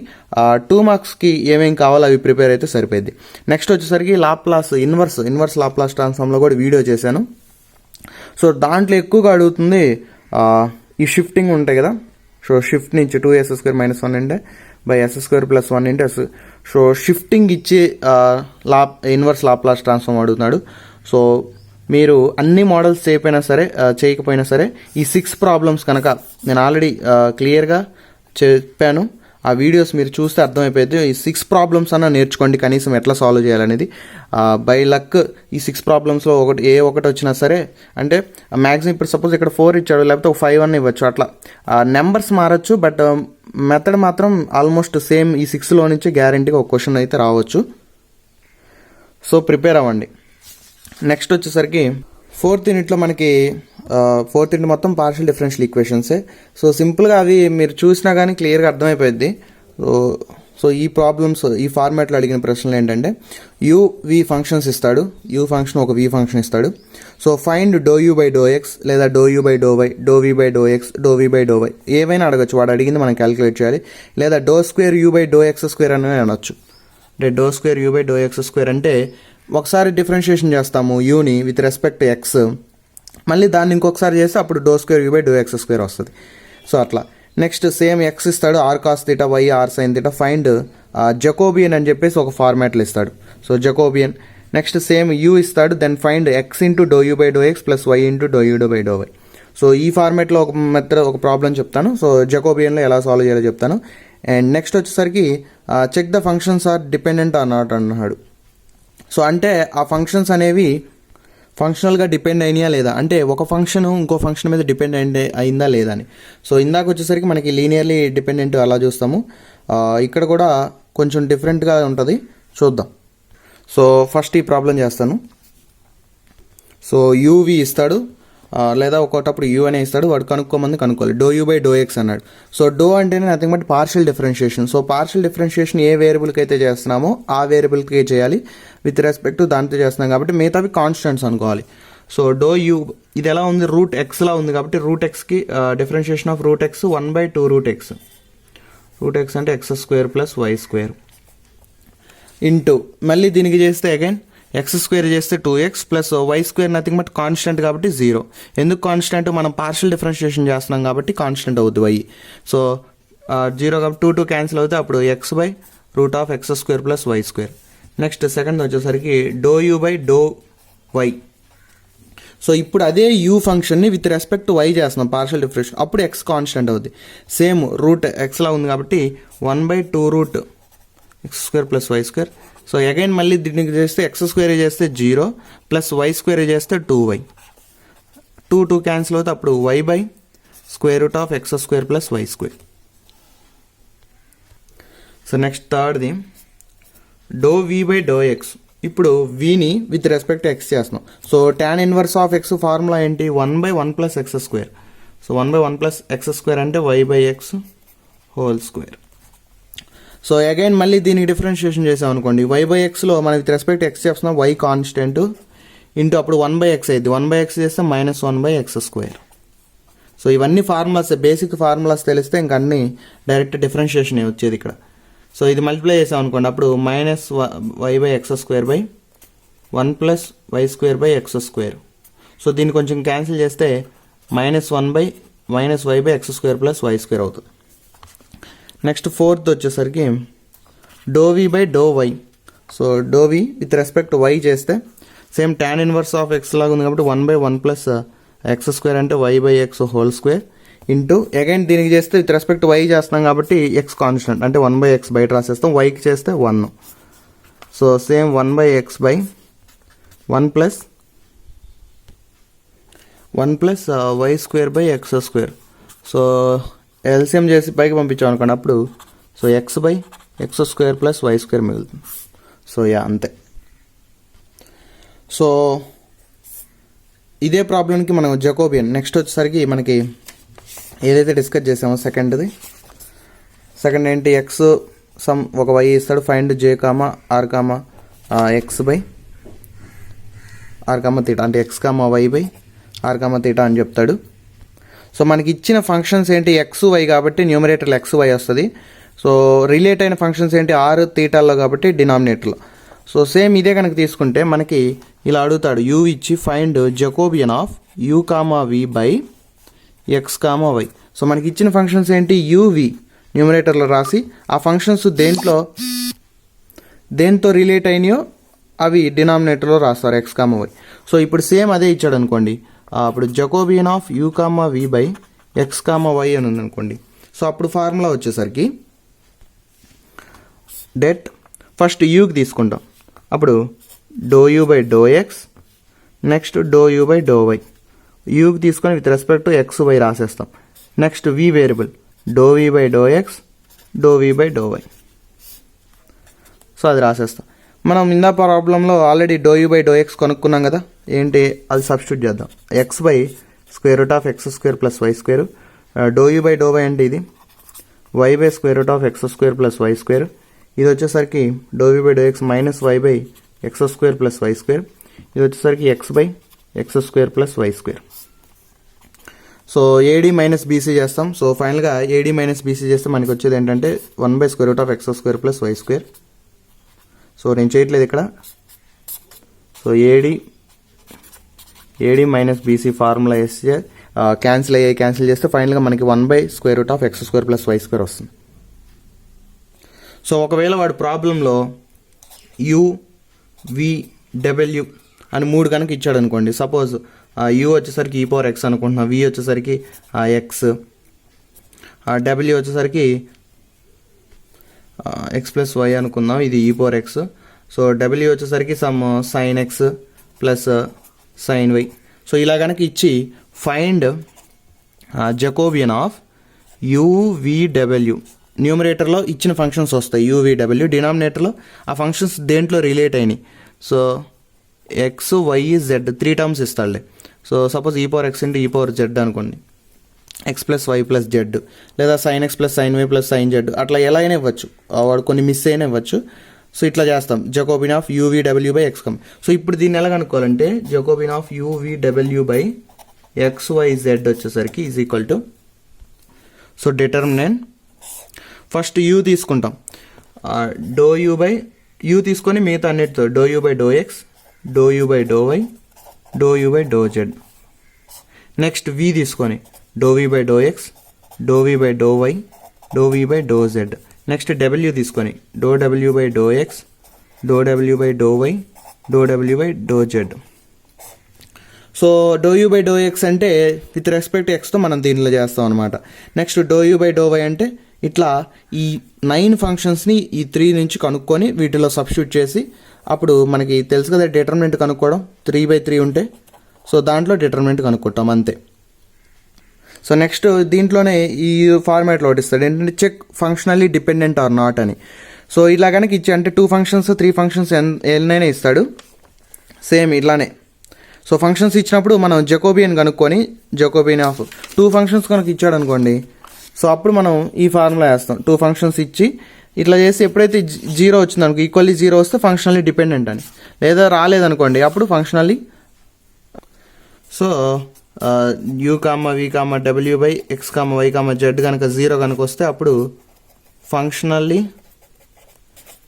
2 మార్క్స్కి ఏమేమి కావాలో అవి ప్రిపేర్ అయితే సరిపోయింది. నెక్స్ట్ వచ్చేసరికి లాప్లాస్ ఇన్వర్స్ లాప్లాస్ ట్రాన్స్ఫార్మ్లో కూడా వీడియో చేశాను. సో దాంట్లో ఎక్కువగా అడుగుతుంది ఈ షిఫ్టింగ్ ఉంటాయి కదా. సో షిఫ్ట్ నుంచి 2s² - 1 అంటే by s² + 1 into s. So shifting ఇచ్చి ఇన్వర్స్ లాప్లాస్ ట్రాన్స్ఫార్మ్ అడుగుతున్నాడు. సో మీరు అన్ని మోడల్స్ చేయకపోయినా సరే ఈ 6 ప్రాబ్లమ్స్ కనుక నేను ఆల్రెడీ క్లియర్గా చెప్పాను, ఆ వీడియోస్ మీరు చూస్తే అర్థమైపోయింది. ఈ 6 ప్రాబ్లమ్స్ అన్న నేర్చుకోండి కనీసం ఎట్లా సాల్వ్ చేయాలనేది. బై లక్ ఈ 6 ప్రాబ్లమ్స్లో ఒకటి వచ్చినా సరే, అంటే మ్యాక్సిమం ఇప్పుడు సపోజ్ ఇక్కడ 4 ఇచ్చాడు, లేకపోతే ఒక 5 అన్న ఇవ్వచ్చు. అట్లా నెంబర్స్ మారచ్చు, బట్ మెథడ్ మాత్రం ఆల్మోస్ట్ సేమ్. ఈ 6లో నుంచి గ్యారంటీగా ఒక క్వశ్చన్ అయితే రావచ్చు. సో ప్రిపేర్ అవ్వండి. నెక్స్ట్ వచ్చేసరికి 4th యూనిట్లో మనకి 4th యూనిట్ మొత్తం పార్షియల్ డిఫరెన్షియల్ ఈక్వేషన్సే. సో సింపుల్గా అవి మీరు చూసినా కానీ క్లియర్గా అర్థమైపోయింది. సో ఈ ప్రాబ్లమ్స్ ఈ ఫార్మాట్లో అడిగిన ప్రశ్నలు ఏంటంటే వి ఫంక్షన్స్ ఇస్తాడు, ఫంక్షన్ ఒక వి ఫంక్షన్ ఇస్తాడు. సో ఫైండ్ ∂u/∂x లేదా ∂u/∂y, ∂v/∂x, ∂v/∂y ఏవైనా అడగచ్చు. వాడు అడిగింది మనం క్యాలిక్యులేట్ చేయాలి. లేదా ∂2u/∂x² అని అనొచ్చు. అంటే doe square u by do x square అంటే ఒకసారి డిఫరెన్షియేషన్ చేస్తాము యూని విత్ రెస్పెక్ట్ టు ఎక్స్, మళ్ళీ దాన్ని ఇంకొకసారి చేస్తే అప్పుడు doe square u by do x square వస్తుంది. సో అట్లా నెక్స్ట్ సేమ్ ఎక్స్ ఇస్తాడు, r cos theta y r sine theta find Jacobian అని చెప్పేసి ఒక ఫార్మాట్లో ఇస్తాడు. So Jacobian next same u ఇస్తాడు, then find x into do u by do x plus why into do u by do do why. So ఈ ఫార్మాట్లో ఒక మెథడ్ ఒక ప్రాబ్లం చెప్తాను. సో జకోబియన్లో ఎలా సాల్వ్ చేయాలో చెప్తాను. అండ్ నెక్స్ట్ వచ్చేసరికి check the functions are dependent or not అన్నాడు. సో అంటే ఆ ఫంక్షన్స్ అనేవి ఫంక్షనల్గా డిపెండ్ అయినాయా లేదా, అంటే ఒక ఫంక్షన్ ఇంకో ఫంక్షన్ మీద డిపెండ్ అయిందా లేదా అని. సో ఇందాక వచ్చేసరికి మనకి లీనియర్లీ డిపెండెంట్ అలా చూస్తాము, ఇక్కడ కూడా కొంచెం డిఫరెంట్గా ఉంటుంది, చూద్దాం. సో ఫస్ట్ ఈ ప్రాబ్లం చేస్తాను. సో యూవి ఇస్తాడు లేదా ఒక్కొక్కటప్పుడు యూ అనే ఇస్తాడు, వాడు కనుక్కోమంది కనుక్కోవాలి. Doe u by do x అన్నాడు. సో డో అంటేనే nothing but partial differentiation. So partial differentiation ఏ వేరియబుల్కి అయితే చేస్తున్నామో ఆ వేరియబుల్కి చేయాలి విత్ రెస్పెక్ట్ టు దాంతో చేస్తున్నాం కాబట్టి మిగతావి కాన్స్టెంట్స్ అనుకోవాలి. సో డో యూ ఇది ఎలా ఉంది, రూట్ ఎక్స్లా ఉంది కాబట్టి రూట్ ఎక్స్కి differentiation of root x 1/2 root x. Root x అంటే x square plus y square into మళ్ళీ దీనికి చేస్తే అగైన్ ఎక్స్ స్క్వేర్ చేస్తే 2x plus y square nothing but constant కాబట్టి 0. ఎందుకు కాన్స్టెంట్, మనం పార్షియల్ డిఫరెన్షియేషన్ చేస్తున్నాం కాబట్టి కాన్స్టెంట్ అవుతుంది y. సో 0 కాబట్టి 2 క్యాన్సిల్ అవుతుంది, అప్పుడు x by root of x square plus y square. Next second వచ్చేసరికి do u by do why. So ఇప్పుడు అదే యూ ఫంక్షన్ని విత్ రెస్పెక్ట్ టు వై చేస్తున్నాం పార్షియల్ డిఫరెన్షియేషన్, అప్పుడు ఎక్స్ కాన్స్టెంట్ అవుతుంది. సేమ్ రూట్ ఎక్స్లా ఉంది కాబట్టి 1/2 root x square plus y square. So again మళ్ళీ దీనికి చేస్తే ఎక్స్ స్క్వేర్ చేస్తే 0 ప్లస్ వై స్క్వేర్ చేస్తే 2y. 2 క్యాన్సిల్ అవుతుంది, అప్పుడు y by square root of x square plus y square. So next థర్డ్ది doe v by do x. ఇప్పుడు విని విత్ రెస్పెక్ట్ ఎక్స్ చేస్తున్నాం. So tan inverse of x formula ఏంటి, 1/1 plus x square. So 1/1 plus x square అంటే y by x whole square. So again మళ్ళీ దీనికి డిఫరెన్షియేషన్ చేసాం అనుకోండి, y బై ఎక్స్లో మనం విత్ రెస్పెక్ట్ ఎక్స్ చేస్తున్నాం, y కాన్స్టెంట్ ఇంటూ అప్పుడు 1/x అయింది, 1/x చేస్తే -1/x స్క్వేర్. సో ఇవన్నీ ఫార్ములాస్, బేసిక్ ఫార్ములాస్ తెలిస్తే ఇంక అన్నీ డైరెక్ట్ డిఫరెన్షియేషన్ వచ్చేది ఇక్కడ. సో ఇది మల్టిప్లై చేసాం అనుకోండి, అప్పుడు -y by x square by 1 plus y square by x square. So దీన్ని కొంచెం క్యాన్సిల్ చేస్తే -y by x square plus y square అవుతుంది. నెక్స్ట్ ఫోర్త్ వచ్చేసరికి doe v by do why. So doe v with respect y చేస్తే same tan inverse of x లాగా ఉంది కాబట్టి 1/1 ప్లస్ ఎక్స్ స్క్వేర్ అంటే y by x whole square into again దీనికి చేస్తే విత్ రెస్పెక్ట్ వై చేస్తున్నాం కాబట్టి ఎక్స్ కాన్స్టెంట్ అంటే 1/x బయట రాసేస్తాం, వైకి చేస్తే 1. So same 1/x by 1 plus y square by x square. So LCM చేసి పైకి పంపించాం అనుకోండి, అప్పుడు so x by x square plus y square మిగులుతుంది. సో అంతే. సో ఇదే ప్రాబ్లంకి మనం జకోబియన్ నెక్స్ట్ వచ్చేసరికి మనకి ఏదైతే డిస్కస్ చేసామో సెకండ్ ఏంటి, ఎక్స్ సమ్ ఒక వై ఇస్తాడు, find j comma r comma x by r comma theta, అంటే x comma y by r comma theta అని చెప్తాడు. సో మనకి ఇచ్చిన ఫంక్షన్స్ ఏంటి, ఎక్స్ వై కాబట్టి న్యూమరేటర్లో ఎక్స్ వై వస్తుంది. సో రిలేట్ అయిన ఫంక్షన్స్ ఏంటి, ఆర్ తీటాల్లో కాబట్టి డినామినేటర్లో. సో సేమ్ ఇదే కనుక తీసుకుంటే మనకి ఇలా అడుగుతాడు, యూ ఇచ్చి find Jacobian of you comma v by x comma y. So మనకి ఇచ్చిన ఫంక్షన్స్ ఏంటి, యూవి న్యూమరేటర్లో రాసి ఆ ఫంక్షన్స్ దేంతో రిలేట్ అయినాయో అవి డినామినేటర్లో రాస్తారు ఎక్స్ కామా వై. సో ఇప్పుడు సేమ్ అదే ఇచ్చాడు అనుకోండి, అప్పుడు Jacobian of you comma v by x comma y అని ఉంది అనుకోండి. సో అప్పుడు ఫార్ములా వచ్చేసరికి డెట్ ఫస్ట్ యూకి తీసుకుంటాం, అప్పుడు doe u by do x next doe u by do y. యూకి తీసుకొని with respect to x y రాసేస్తాం. Next v variable doe v by do x doe v by do why. So అది రాసేస్తాం. మనం ఇందా ప్రాబ్లంలో already doe u by do x కొనుక్కున్నాం కదా, ఏంటి అది సబ్స్టిట్యూట్ చేద్దాం. X by square root of x square plus y square, doe u by do y అంటే ఇది y by square root of x square plus y square. ఇది వచ్చేసరికి do u by do x minus y by x square plus y square. ఇది వచ్చేసరికి x by x square plus y square. So AD minus BC చేస్తాం. సో ఫైనల్గా ఏడీ మైనస్ బీసీ చేస్తే మనకి వచ్చేది ఏంటంటే 1 by square root of x square plus y square so నేను చేయట్లేదు ఇక్కడ. So AD minus BC formula వేస్తే క్యాన్సిల్ చేస్తే ఫైనల్గా మనకి 1/√x² + y² వస్తుంది. సో ఒకవేళ వాడు ప్రాబ్లంలో u,v,w అని 3 కనుక ఇచ్చాడు అనుకోండి. సపోజ్ u వచ్చేసరికి e⁻x అనుకుంటున్నాం, v వచ్చేసరికి x, w వచ్చేసరికి x + y అనుకుందాం, ఇది e⁻x. సో w వచ్చేసరికి some sin x plus sin y. So ఇలా కనుక ఇచ్చి ఫైండ్ జకోబియన్ ఆఫ్ u,v,w. న్యూమరేటర్లో ఇచ్చిన ఫంక్షన్స్ వస్తాయి u,v,w, డినామినేటర్లో ఆ ఫంక్షన్స్ దేంట్లో రిలేట్ అయినాయి. So x, y, z 3 terms ఇస్తాడులే. సో సపోజ్ e⁻x × e⁻z అనుకోండి, x + y + z, లేదా sin x + sin y + sin z, అట్లా ఎలా అయినా ఇవ్వచ్చు, వాడు కొన్ని మిస్ అయినా ఇవ్వచ్చు. సో ఇట్లా చేస్తాం జకోబిన్ ఆఫ్ u,v,w/x. సో ఇప్పుడు దీన్ని ఎలా కనుక్కోవాలంటే జకోబిన్ ఆఫ్ u,v,w/xyz వచ్చేసరికి is equal to, so determinant first u తీసుకుంటాం, u తీసుకొని మిగతా అన్నిటితో ∂u/∂x, ∂u/∂y, ∂u/∂z. Next v తీసుకొని ∂v/∂x, ∂v/∂y, ∂v/∂z. Next w తీసుకొని ∂w/∂x, ∂w/∂y, ∂w/∂z. So ∂u/∂x అంటే విత్ రెస్పెక్ట్ ఎక్స్తో మనం దీనిలో చేస్తాం అనమాట. నెక్స్ట్ ∂u/∂y అంటే ఇట్లా ఈ 9 ఫంక్షన్స్ని ఈ 3 నుంచి కనుక్కొని వీటిలో సబ్స్టిట్యూట్ చేసి, అప్పుడు మనకి తెలుసు కదా డిటర్మినెంట్ కనుక్కోవడం, 3/3 ఉంటే సో దాంట్లో డిటర్మినెంట్ కనుక్కుంటాం అంతే. సో నెక్స్ట్ దీంట్లోనే ఈ ఫార్మాట్లో ఒకటి ఇస్తాడు ఏంటంటే check functionally dependent or not అని. సో ఇలా కనుక ఇచ్చి అంటే 2 ఫంక్షన్స్ 3 ఫంక్షన్స్ ఎన్నైనా ఇస్తాడు సేమ్ ఇట్లానే. సో ఫంక్షన్స్ ఇచ్చినప్పుడు మనం జకోబియన్ కనుక్కొని జకోబియన్ ఆఫ్ 2 ఫంక్షన్స్ కనుక ఇచ్చాడు అనుకోండి, సో అప్పుడు మనం ఈ ఫార్ములా వేస్తాం. 2 ఫంక్షన్స్ ఇచ్చి ఇట్లా చేసి ఎప్పుడైతే 0 వచ్చింది అనుకో, ఈక్వల్లీ 0 వస్తే ఫంక్షనల్లీ డిపెండెంట్ అని, లేదా రాలేదనుకోండి అప్పుడు functionally. So u,v,w/x, y, z కనుక 0 కనుక వస్తే అప్పుడు ఫంక్షనల్లీ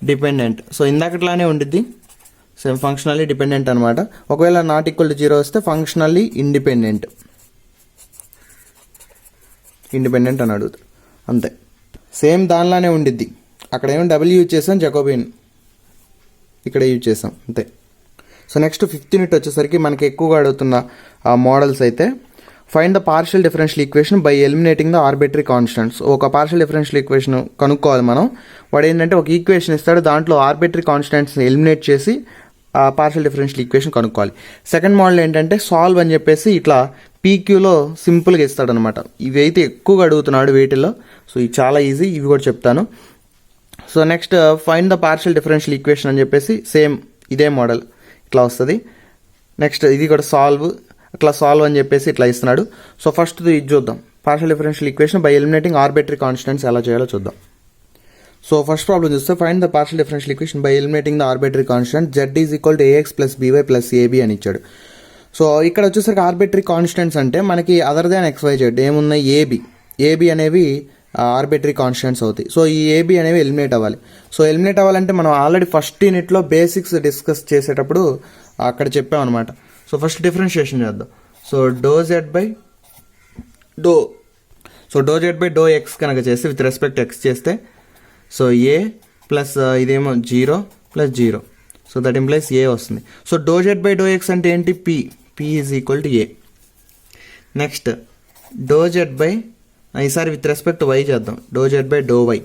డిపెండెంట్. సో ఇందాకట్లానే ఉండిద్ది సేమ్ ఫంక్షనల్లీ డిపెండెంట్ అనమాట. ఒకవేళ నాట్ ఈక్వల్ టు 0 వస్తే ఫంక్షనల్లీ ఇండిపెండెంట్ అని అడుగుతాడు అంతే. సేమ్ దానిలానే ఉండిద్ది. అక్కడ ఏమో w యూజ్ చేసాం, జకోబియన్ ఇక్కడ యూజ్ చేసాం అంతే. సో నెక్స్ట్ 5th యూనిట్ వచ్చేసరికి మనకి ఎక్కువగా అడుగుతున్న మోడల్స్ అయితే find the partial differential equation by eliminating the arbitrary constants. ఒక పార్షియల్ డిఫరెన్షియల్ ఈక్వేషన్ కనుక్కోవాలి మనం. వాడు ఏంటంటే ఒక ఈక్వేషన్ ఇస్తాడు, దాంట్లో ఆర్బిటరీ కాన్స్టెంట్స్ని ఎలిమినేట్ చేసి ఆ పార్షియల్ డిఫరెన్షియల్ ఈక్వేషన్ కనుక్కోవాలి. సెకండ్ మోడల్ ఏంటంటే సాల్వ్ అని చెప్పేసి ఇట్లా పీక్యూలో సింపుల్గా ఇస్తాడనమాట. ఇవి అయితే ఎక్కువగా అడుగుతున్నాడు వీటిల్లో. సో ఇవి చాలా ఈజీ, ఇవి కూడా చెప్తాను. So next find the partial differential equation అని చెప్పేసి సేమ్ ఇదే మోడల్ ఇట్లా వస్తుంది. నెక్స్ట్ ఇది కూడా సాల్వ్ అని చెప్పేసి ఇట్లా ఇస్తున్నాడు. సో ఫస్ట్ ఇది చూద్దాం, partial differential equation by eliminating arbitrary constants ఎలా చేయాలో చూద్దాం. సో ఫస్ట్ ప్రాబ్లం చూస్తే find the partial differential equation by eliminating the arbitrary constant z = ax + by + ab అని ఇచ్చాడు. సో ఇక్కడ వచ్చేసరికి ఆర్బిటరీ కాన్స్టెంట్స్ అంటే మనకి అదర్ దాన్ XYZ ఏమున్నాయి, ఏబి అనేవి ఆర్బిటరీ కాన్స్టెంట్స్ అవుతాయి. సో ఈ ఏబి అనేవి ఎలిమినేట్ అవ్వాలి. సో ఎలిమినేట్ అవ్వాలంటే మనం ఆల్రెడీ ఫస్ట్ యూనిట్లో బేసిక్స్ డిస్కస్ చేసేటప్పుడు అక్కడ చెప్పామన్నమాట. సో ఫస్ట్ డిఫరెన్షియేషన్ చేద్దాం. సో ∂z/∂x కనుక చేస్తే విత్ రెస్పెక్ట్ x చేస్తే సో a ప్లస్ ఇదేమో 0 + 0, సో దట్ ఇంప్లైస్ a వస్తుంది. సో ∂z/∂x అంటే ఏంటి, p is equal to a. Next ఈసారి విత్ రెస్పెక్ట్ y చేద్దాం, ∂z/∂y.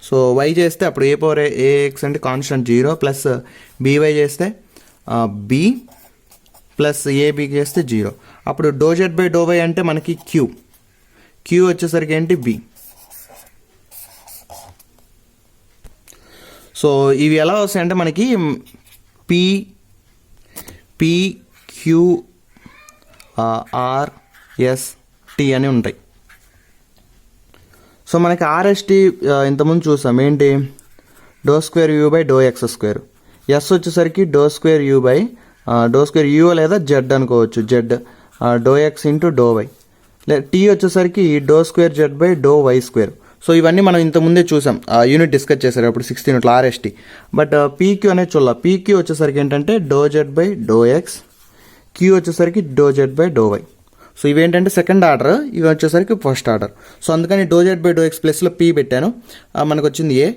సో y చేస్తే అప్పుడు a/ax అంటే కాన్స్టెంట్ 0 ప్లస్ by చేస్తే b ప్లస్ ab చేస్తే 0. అప్పుడు ∂z/∂y అంటే మనకి q వచ్చేసరికి ఏంటి b. సో ఇవి ఎలా వస్తాయి అంటే మనకి PQRST అని ఉంటాయి. సో మనకి RST ఇంతకుముందు చూసాం ఏంటి, ∂2u/∂x². S వచ్చేసరికి ∂2u లేదా z అనుకోవచ్చు, z ∂x × ∂y. T వచ్చేసరికి ∂2z/∂y². సో ఇవన్నీ మనం ఇంతకుముందే చూసాం, యూనిట్ డిస్కస్ చేశారు అప్పుడు 16 యూనిట్లో ఆర్ఎస్టీ. బట్ పీక్యూ అనేది చూడాలి. పీక్యూ వచ్చేసరికి ఏంటంటే do z by do x, q వచ్చేసరికి doe z by do why. So ఇవేంటంటే సెకండ్ ఆర్డర్, ఇవి వచ్చేసరికి ఫస్ట్ ఆర్డర్. సో అందుకని doe z by do x ప్లస్లో పీ పెట్టాను, మనకు వచ్చింది a.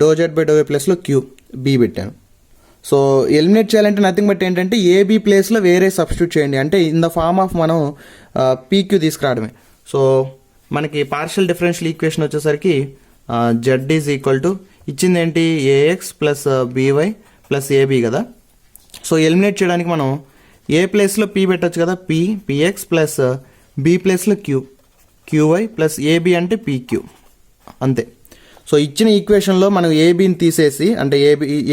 Doe z by do y ప్లస్లో క్యూ బీ పెట్టాను. సో ఎలిమినేట్ చేయాలంటే నథింగ్ బట్ ఏంటంటే ఏబీ ప్లేస్లో వేరే సబ్స్టిట్యూట్ చేయండి, అంటే ఇన్ ద ఫార్మ్ ఆఫ్ మనం పీక్యూ తీసుకురావడమే. సో మనకి పార్షియల్ డిఫరెన్షియల్ ఈక్వేషన్ వచ్చేసరికి జెడ్ ఈజ్ ఈక్వల్ టు ఇచ్చింది ఏంటి, AX plus by plus a b కదా. సో ఎలిమినేట్ చేయడానికి మనం ఏ ప్లేస్లో పీ పెట్టచ్చు కదా, పిఎక్స్ ప్లస్ బీ ప్లేస్లో క్యూవై ప్లస్ ఏబీ అంటే పీక్యూ, అంతే. సో ఇచ్చిన ఈక్వేషన్లో మనం ఏబీని తీసేసి, అంటే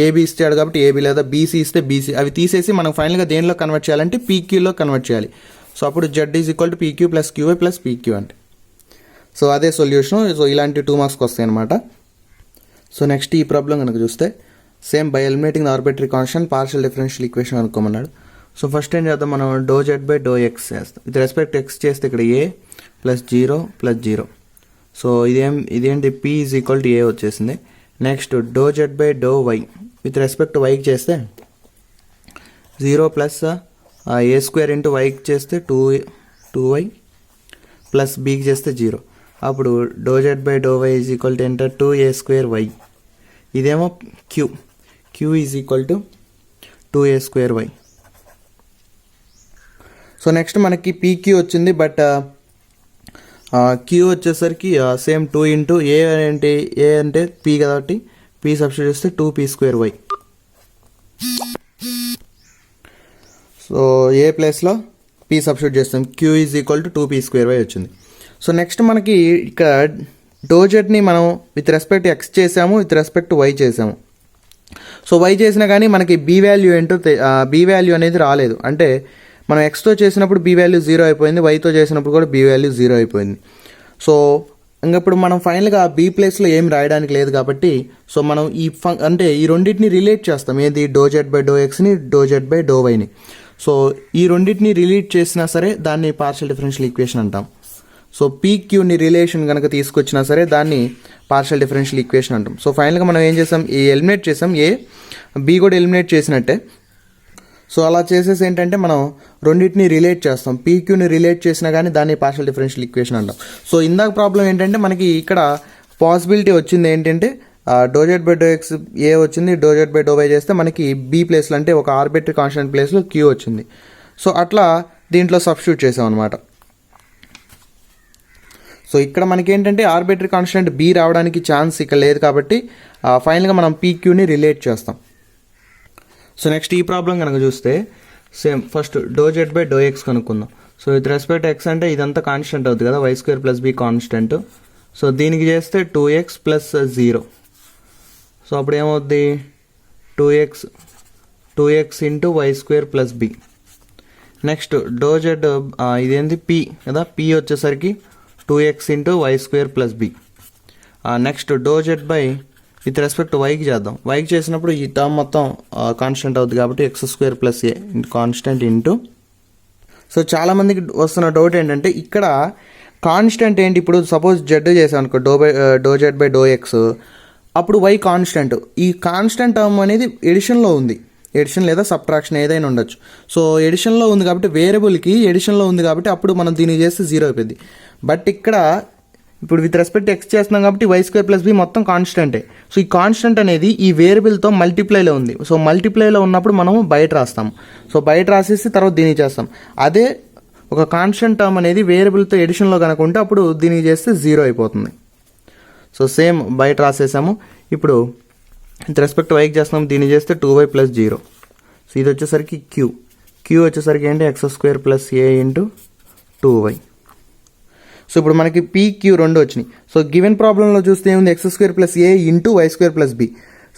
ఏబీ ఇస్తాడు కాబట్టి ఏబీ, లేదా బీసీ ఇస్తే బీసీ, అవి తీసేసి మనం ఫైనల్గా దేనిలో కన్వర్ట్ చేయాలంటే పీక్యూలో కన్వర్ట్ చేయాలి. సో అప్పుడు z is equal to PQ plus QY plus PQ అంటే. సో అదే సొల్యూషన్. సో ఇలాంటి 2 మార్క్స్కి వస్తాయి అనమాట. సో నెక్స్ట్ ఈ ప్రాబ్లం కనుక చూస్తే same by eliminating the arbitrary constant partial differential equation అనుకోమన్నాడు. సో ఫస్ట్ ఏం చేద్దాం, మనం doe z by do x చేస్తాం. విత్ రెస్పెక్ట్ ఎక్స్ చేస్తే ఇక్కడ ఏ ప్లస్ 0 ప్లస్ 0. సో ఇదేంటి p is equal to a వచ్చేసింది. Next do z by do y with respect వైకి చేస్తే 0 ప్లస్ ఏ స్క్వేర్ ఇంటూ వైకి చేస్తే 2y ప్లస్ బీకి చేస్తే 0. అప్పుడు doe z by do why is equal to ఏంటో 2a స్క్వేర్ వై. ఇదేమో q is equal to 2a square y. So next మనకి పీక్యూ వచ్చింది, బట్ క్యూ వచ్చేసరికి సేమ్ 2 ఇంటూ ఏ అంటే పీ కాబట్టి పీ సబ్స్టిట్యూట్ చేస్తే 2p square y. So a ప్లేస్లో పీ సబ్స్టిట్యూట్ చేస్తాం, q is equal to 2p square y వచ్చింది. సో నెక్స్ట్ మనకి ఇక్కడ డో జెడ్ని మనం విత్ రెస్పెక్ట్ ఎక్స్ చేసాము, విత్ రెస్పెక్ట్ వై చేసాము. సో వై చేసినా కానీ మనకి బీ వాల్యూ ఏంటో బీ వాల్యూ అనేది రాలేదు, అంటే మనం ఎక్స్తో చేసినప్పుడు బీ వాల్యూ 0 అయిపోయింది, వైతో చేసినప్పుడు కూడా బీ వాల్యూ 0 అయిపోయింది. సో ఇంకప్పుడు మనం ఫైనల్గా బీ ప్లేస్లో ఏం రాయడానికి లేదు కాబట్టి, సో మనం అంటే ఈ రెండింటిని రిలేట్ చేస్తాం. ఏది, డో జెడ్ బై డో ఎక్స్ని, డో జెడ్ బై డో వైని. సో ఈ రెండింటిని రిలేట్ చేసినా సరే దాన్ని పార్షియల్ డిఫరెన్షియల్ ఈక్వేషన్ అంటాం. సో పీక్యూని రిలేషన్ కనుక తీసుకొచ్చినా సరే దాన్ని పార్షియల్ డిఫరెన్షియల్ ఈక్వేషన్ అంటాం. సో ఫైనల్గా మనం ఏం చేసాం, ఎలిమినేట్ చేసాం, బీ కూడా ఎలిమినేట్ చేసినట్టే. సో అలా చేసేసి ఏంటంటే మనం రెండింటిని రిలేట్ చేస్తాం. పీక్యూని రిలేట్ చేసినా కానీ దాన్ని పార్షియల్ డిఫరెన్షియల్ ఈక్వేషన్ అంటాం. సో ఇందాక ప్రాబ్లం ఏంటంటే మనకి ఇక్కడ పాసిబిలిటీ వచ్చింది ఏంటంటే do z by do x a వచ్చింది, doh z by do y చేస్తే మనకి బీ ప్లేస్లో అంటే ఒక ఆర్బిటరీ కాన్స్టెంట్ ప్లేస్లో క్యూ వచ్చింది. సో అట్లా దీంట్లో సబ్స్టిట్యూట్ చేసాం అనమాట. సో ఇక్కడ మనకి ఏంటంటే ఆర్బిటరీ కాన్స్టెంట్ బీ రావడానికి ఛాన్స్ ఇక్కడ లేదు కాబట్టి ఫైనల్గా మనం పీక్యూని రిలేట్ చేస్తాం. సో నెక్స్ట్ ఈ ప్రాబ్లం కనుక చూస్తే same first doh z by do x కనుక్కుందాం. సో విత్ రెస్పెక్ట్ ఎక్స్ అంటే ఇదంతా కాన్స్టెంట్ అవుతుంది కదా, y square plus b constant. So దీనికి చేస్తే 2x ప్లస్ 0. సో అప్పుడు ఏమవుద్ది, 2x into y square plus b. Next do z ఇదేంటి పీ కదా, పీ వచ్చేసరికి 2x into y square plus b. Next do z by with respect వైకి చేద్దాం. వైకి చేసినప్పుడు ఈ టర్మ్ మొత్తం కాన్స్టెంట్ అవుతుంది కాబట్టి x square plus a constant into. So చాలామందికి వస్తున్న డౌట్ ఏంటంటే ఇక్కడ కాన్స్టెంట్ ఏంటి, ఇప్పుడు సపోజ్ జెడ్ చేసాం అనుకో, do z by do x, అప్పుడు వై కాన్స్టెంట్. ఈ కాన్స్టెంట్ టర్మ్ అనేది ఎడిషన్లో ఉంది, ఎడిషన్ లేదా సబ్ట్రాక్షన్ ఏదైనా ఉండొచ్చు. సో ఎడిషన్లో ఉంది కాబట్టి వేరియబుల్కి ఎడిషన్లో ఉంది కాబట్టి అప్పుడు మనం దీనికి చేస్తే 0 అయిపోయింది. బట్ ఇక్కడ ఇప్పుడు విత్ రెస్పెక్ట్ ఎక్స్ చేస్తున్నాం కాబట్టి వై స్క్వేర్ ప్లస్ బి మొత్తం కాన్స్టెంటే. సో ఈ కాన్స్టెంట్ అనేది ఈ వేరియబుల్తో మల్టిప్లైలో ఉంది. సో మల్టిప్లైలో ఉన్నప్పుడు మనము బయట రాస్తాము. సో బయట రాసేసి తర్వాత దీనికి చేస్తాం. అదే ఒక కాన్స్టెంట్ టర్మ్ అనేది వేరియబుల్తో ఎడిషన్లో కనుక ఉంటే అప్పుడు దీనికి చేస్తే 0 అయిపోతుంది. సో సేమ్ బయట రాసేసాము. ఇప్పుడు విత్ రెస్పెక్ట్ వైకి చేస్తున్నాం, దీన్ని చేస్తే 2y ప్లస్ 0. సో ఇది వచ్చేసరికి క్యూ వచ్చేసరికి ఏంటి, X square plus a into 2y. So ఇప్పుడు మనకి పీక్యూ రెండు వచ్చినాయి. సో గివెన్ ప్రాబ్లంలో చూస్తే ఏముంది, x square plus a into y square plus b.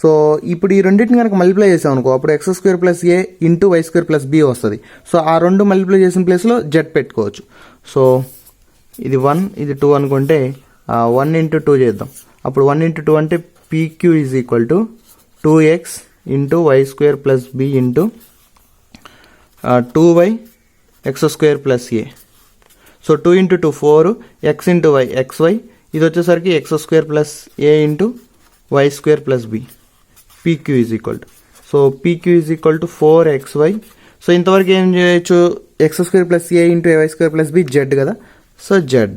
So ఇప్పుడు ఈ రెండింటిని కనుక మల్టిప్లై చేసాం అనుకో, అప్పుడు x square plus a into y square plus b వస్తుంది. సో ఆ రెండు మల్టిప్లై చేసిన ప్లేస్లో జెడ్ పెట్టుకోవచ్చు. సో ఇది 1 ఇది 2 అనుకుంటే 1 ఇంటూ 2 చేద్దాం. అప్పుడు 1 ఇంటూ 2 అంటే p q is equal to 2x into y square plus b into 2y x square plus a. So 2 into 2 4, x into y xy ఇది వచ్చేసరికి x square plus a into y square plus b p q is equal to, so p q is equal to 4xy. So ఇంతవరకు ఏం చేయొచ్చు, x square plus a into y square plus b z కదా, సో జెడ్.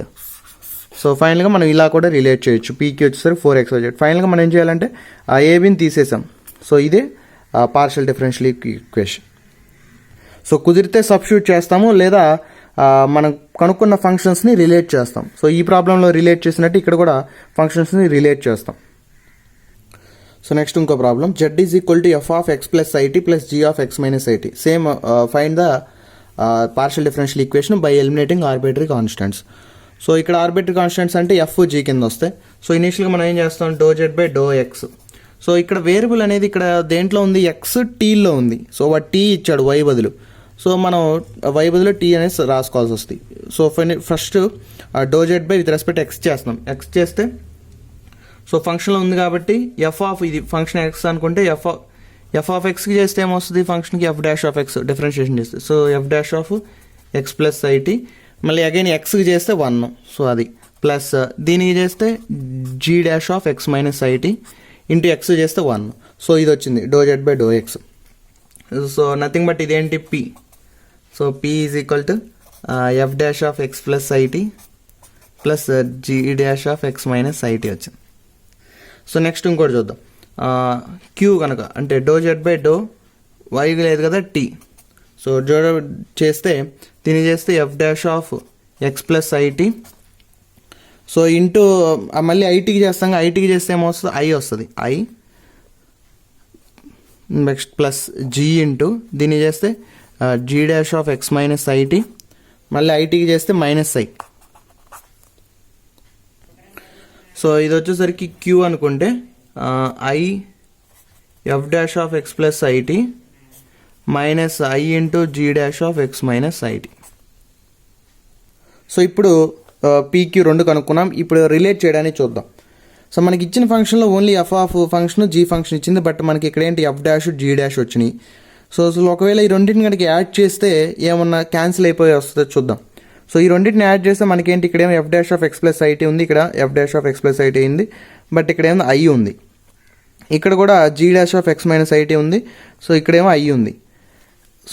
సో ఫైనల్గా మనం ఇలా కూడా రిలేట్ చేయొచ్చు, పీక్యూ వచ్చేసరికి 4xyz. ఫైనల్గా మనం ఏం చేయాలంటే ఆ ఏబిని తీసేసాం, సో ఇదే పార్షియల్ డిఫరెన్షియల్ ఈక్వేషన్. సో కుదిరితే సబ్స్టిట్యూట్ చేస్తాము, లేదా మనం కనుక్కున్న ఫంక్షన్స్ని రిలేట్ చేస్తాం. సో ఈ ప్రాబ్లంలో రిలేట్ చేసినట్టు ఇక్కడ కూడా ఫంక్షన్స్ని రిలేట్ చేస్తాం. సో నెక్స్ట్ ఇంకో problem, z is equal to f of x plus IT plus g of x minus i t. Same find the partial differential equation by eliminating arbitrary constants. So ఇక్కడ ఆర్బిటరీ కాన్స్టెంట్స్ అంటే ఎఫ్ జీ కింద వస్తాయి. సో ఇనీషియల్గా మనం ఏం చేస్తాం, do z by do x. So ఇక్కడ వేరియబుల్ అనేది ఇక్కడ దేంట్లో ఉంది, ఎక్స్ టీలో ఉంది. సో వాడు టీ ఇచ్చాడు వై బదులు, సో మనం వై బదులు టీ అనేది రాసుకోవాల్సి వస్తుంది. So first doh z by with respect x చేస్తున్నాం. ఎక్స్ చేస్తే సో ఫంక్షన్లో ఉంది కాబట్టి ఎఫ్ ఆఫ్ ఇది ఫంక్షన్ ఎక్స్ అనుకుంటే ఎఫ్ ఆఫ్ ఎక్స్కి చేస్తే ఏమొస్తుంది, ఫంక్షన్కి f dash of x differentiation చేస్తే, so f dash of x plus IT. మళ్ళీ అగైన్ ఎక్స్కి చేస్తే 1, సో అది ప్లస్ దీనికి చేస్తే g dash of x minus it into x చేస్తే 1. సో ఇది వచ్చింది doh z by do x. So nothing but ఇదేంటి p. So p is equal to f dash of x plus IT plus g dash of x minus it వచ్చింది. సో నెక్స్ట్ ఇంకోటి చూద్దాం, క్యూ కనుక అంటే doh z by do y లేదు కదా టీ. సో జో చేస్తే దీన్ని చేస్తే f dash of x plus IT, so into మళ్ళీ ఐటీకి చేస్తాం, ఐటీకి చేస్తే ఏమొస్తుంది, ఐ వస్తుంది, i next plus g into దీన్ని చేస్తే g dash of x minus IT, మళ్ళీ ఐటీకి చేస్తే మైనస్ ఐ. సో ఇది వచ్చేసరికి క్యూ అనుకుంటే i f dash of x plus i t minus i into g dash of x minus IT. So ఇప్పుడు పీక్యూ రెండు కనుక్కున్నాం. ఇప్పుడు రిలేట్ చేయడానికి చూద్దాం. సో మనకి ఇచ్చిన ఫంక్షన్లో only f of function g function ఇచ్చింది, బట్ మనకి ఇక్కడ ఏంటి ఎఫ్ డాష్ జీ డాష్ వచ్చినాయి. సో అసలు ఒకవేళ ఈ రెండింటిని కనుక యాడ్ చేస్తే ఏమన్నా క్యాన్సిల్ అయిపోయి వస్తుందో చూద్దాం. సో ఈ రెండింటిని యాడ్ చేస్తే మనకేంటి, ఇక్కడ ఏమో f dash of x plus i t ఉంది, ఇక్కడ f dash of x plus i t ఉంది, బట్ ఇక్కడ ఏమో ఐ ఉంది. ఇక్కడ కూడా g dash of x minus i t ఉంది, సో ఇక్కడేమో ఐ ఉంది.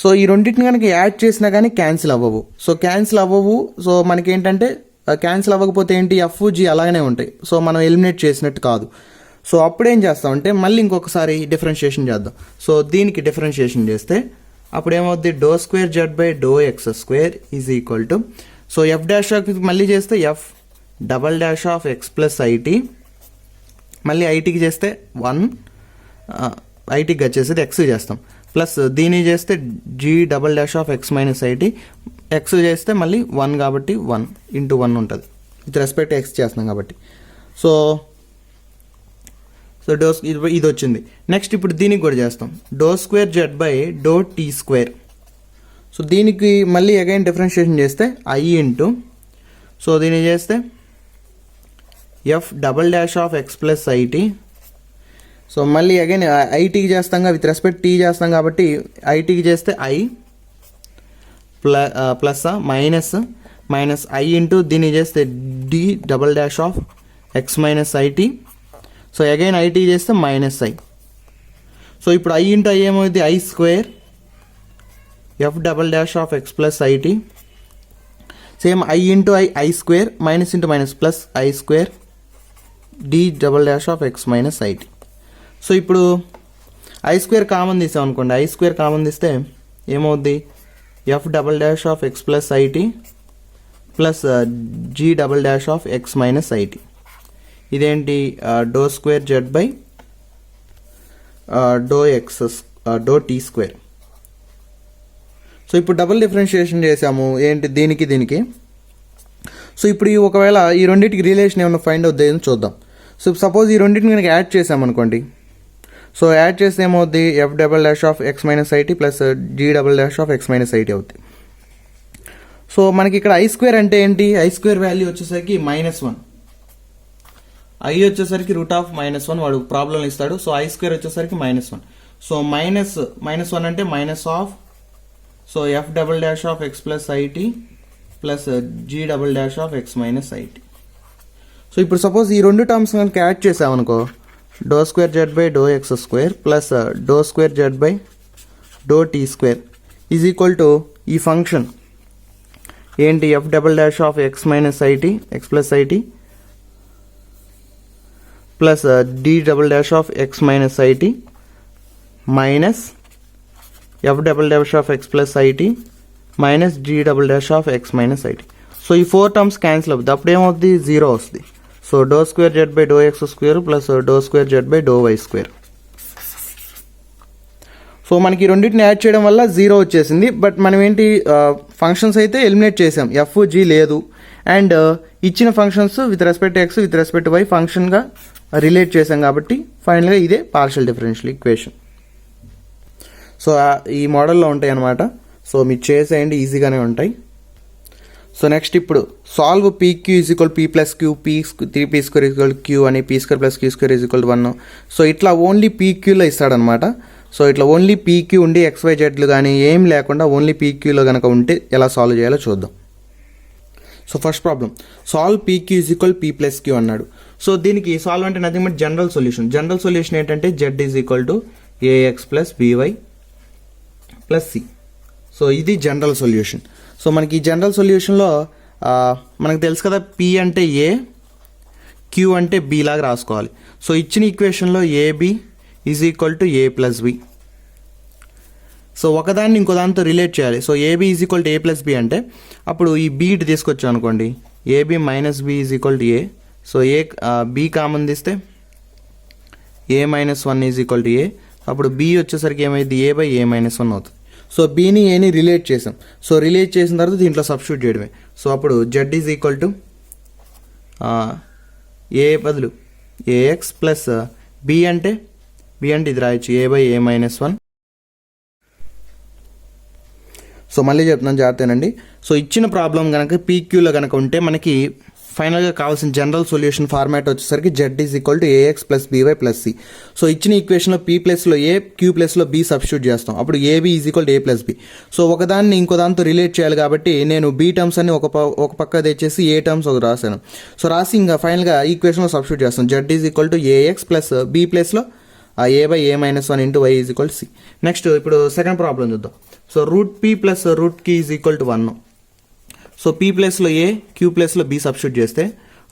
సో ఈ రెండింటిని కనుక యాడ్ చేసినా కానీ క్యాన్సిల్ అవ్వవు. సో క్యాన్సిల్ అవ్వవు. సో మనకేంటంటే క్యాన్సిల్ అవ్వకపోతే ఏంటి, ఎఫ్ జీ అలాగనే ఉంటాయి. సో మనం ఎలిమినేట్ చేసినట్టు కాదు. సో అప్పుడేం చేస్తామంటే మళ్ళీ ఇంకొకసారి డిఫరెన్షియేషన్ చేద్దాం. సో దీనికి డిఫరెన్షియేషన్ చేస్తే అప్పుడు ఏమవుద్ది, do square z by do x square is equal to, so f dash of మళ్ళీ చేస్తే f double dash of x plus IT, మళ్ళీ ఐటీకి చేస్తే 1, ఐటీకి వచ్చేసి ఎక్స్ చేస్తాం, ప్లస్ దీన్ని చేస్తే g double dash of x minus IT, x చేస్తే మళ్ళీ 1 కాబట్టి 1 ఇంటూ 1 ఉంటుంది విత్ రెస్పెక్ట్ ఎక్స్ చేస్తున్నాం కాబట్టి. సో సో డో ఇది వచ్చింది. నెక్స్ట్ ఇప్పుడు దీనికి కూడా చేస్తాం, do square z by do t square. So దీనికి మళ్ళీ అగైన్ డిఫరెన్షియేషన్ చేస్తే ఐ ఇంటూ, సో దీన్ని చేస్తే f double dash of x plus IT, so మళ్ళీ అగైన్ ఐటీకి చేస్తాం విత్ రెస్పెక్ట్ టీ చేస్తాం కాబట్టి ఐటీకి చేస్తే i plus minus i into దీన్ని చేస్తే d double dash of x minus IT, so again i t చేస్తే మైనస్ ఐ. సో ఇప్పుడు ఐ ఇంటూ ఐ ఏమవుతుంది, i square F double dash of x plus it, same i into i square minus into minus plus i square d double dash of x minus IT. So ఇప్పుడు ఐ స్క్వేర్ కామన్ తీసాం అనుకోండి, ఐ స్క్వేర్ కామన్ తీస్తే ఏమవుద్ది, f double dash of x plus IT plus g double dash of x minus it. ఇదేంటి, doh square z by do x doh t square. So ఇప్పుడు డబుల్ డిఫరెన్షియేషన్ చేసాము ఏంటి, దీనికి. సో ఇప్పుడు ఒకవేళ ఈ రెండింటికి రిలేషన్ ఏమైనా ఫైండ్ అవుద్ది అని చూద్దాం. సో సపోజ్ ఈ రెండింటిని కనుక యాడ్ చేసామనుకోండి, సో యాడ్ చేస్తే ఏమవుద్ది, f double dash of x minus i t plus g double dash of x minus i t అవుద్ది. సో మనకి ఇక్కడ ఐ స్క్వేర్ అంటే ఏంటి, ఐ స్క్వేర్ వాల్యూ వచ్చేసరికి -1, ఐ వచ్చేసరికి √-1 వాడు ప్రాబ్లం ఇస్తాడు. సో ఐ స్క్వేర్ వచ్చేసరికి -1. సో -1 అంటే minus of, so f double dash of x plus IT plus g double dash of x minus IT. So ఇప్పుడు సపోజ్ ఈ రెండు టర్మ్స్ కనుక యాడ్ చేసామనుకో, doh square z by do x square plus do square z by do t square is equal to ఈ ఫంక్షన్ ఏంటి, f double dash of x minus IT x plus IT plus d double dash of x minus IT minus f double dash of x plus i t minus d double dash of x minus IT. So ఈ 4 టర్మ్స్ క్యాన్సిల్ అవుతుంది. అప్పుడు ఏమవుతుంది, 0 వస్తుంది. So do square z by do x square plus do square z by do y square. So మనకి రెండింటిని యాడ్ చేయడం వల్ల 0 వచ్చేసింది. బట్ మనం ఏంటి, ఫంక్షన్స్ అయితే ఎలిమినేట్ చేసాం, ఎఫ్ జీ లేదు. అండ్ ఇచ్చిన functions with respect x with respect y ఫంక్షన్గా రిలేట్ చేసాం కాబట్టి ఫైనల్గా ఇదే పార్షియల్ డిఫరెన్షియల్ ఈక్వేషన్. సో ఈ మోడల్లో ఉంటాయి అన్నమాట. సో మీరు చేసేయండి, ఈజీగానే ఉంటాయి. సో నెక్స్ట్ ఇప్పుడు solve pq is equal p plus q, p 3p square is equal q అని, p square plus q square is equal 1. So ఇట్లా ఓన్లీ పీక్యూలో ఇస్తాడనమాట. సో ఇట్లా ఓన్లీ పీక్యూ ఉండి XYZలు కానీ ఏం లేకుండా ఓన్లీ పీక్యూలో కనుక ఉంటే ఎలా సాల్వ్ చేయాలో చూద్దాం. So first problem, solve pq is equal p plus q అన్నాడు. సో దీనికి సాల్వ్ అంటే nothing but general solution. General solution ఏంటంటే z is equal to AX plus by plus c. So ఇది జనరల్ సొల్యూషన్. సో మనకి ఈ జనరల్ సొల్యూషన్లో మనకు తెలుసు కదా, పీ అంటే ఏ, క్యూ అంటే బి లాగా రాసుకోవాలి. సో ఇచ్చిన ఈక్వేషన్లో ab is equal to a plus b. So ఒకదాన్ని ఇంకో దాంతో రిలేట్ చేయాలి. So ab is equal to a plus b అంటే అప్పుడు ఈ బి ఇటు తీసుకొచ్చాం అనుకోండి, ab minus b is equal to a. So a b common తీస్తే a minus 1 is equal to a. అప్పుడు బి వచ్చేసరికి ఏమైంది, ఏ బై ఏ మైనస్ 1 అవుతుంది. సో బీని ఏని రిలేట్ చేసాం. సో రిలేట్ చేసిన తర్వాత దీంట్లో సబ్స్టిట్యూట్ చేయడమే. సో అప్పుడు జెడ్ ఈజ్ ఈక్వల్ టు ఏ బదులు ఏఎక్స్ ప్లస్ బి అంటే ఇది రాయొచ్చు, ఏ బై ఏ మైనస్ 1. సో మళ్ళీ చెప్తున్నాను జాగ్రత్తనండి. సో ఇచ్చిన ప్రాబ్లం కనుక పీక్యూలో కనుక ఉంటే మనకి ఫైనల్గా కావాల్సిన జనరల్ సొల్యూషన్ ఫార్మాట్ వచ్చేసరికి z is equal to AX plus by plus c. So ఇచ్చిన ఈక్వేషన్లో పీ ప్లస్లో ఏ, క్యూ ప్లస్లో బి సబ్స్టిట్యూట్ చేస్తాం. అప్పుడు a b is equal to a plus b. So ఒకదాన్ని ఇంకో దాంతో రిలేట్ చేయాలి కాబట్టి నేను బి టర్మ్స్ అన్ని ఒక పక్క తెచ్చేసి ఏ టర్మ్స్ ఒక రాశాను. సో రాసి ఇంకా ఫైనల్గా ఈక్వేషన్లో సబ్స్టిట్యూట్ చేస్తాం. Z is equal to AX plus b ప్లస్లో a by a minus 1 into y is equal to c. Next ఇప్పుడు సెకండ్ ప్రాబ్లం చూద్దాం. So root p plus root కి is equal to 1. So p ప్లస్లో ఏ, క్యూ ప్లస్లో బి సబ్స్టిట్యూట్ చేస్తే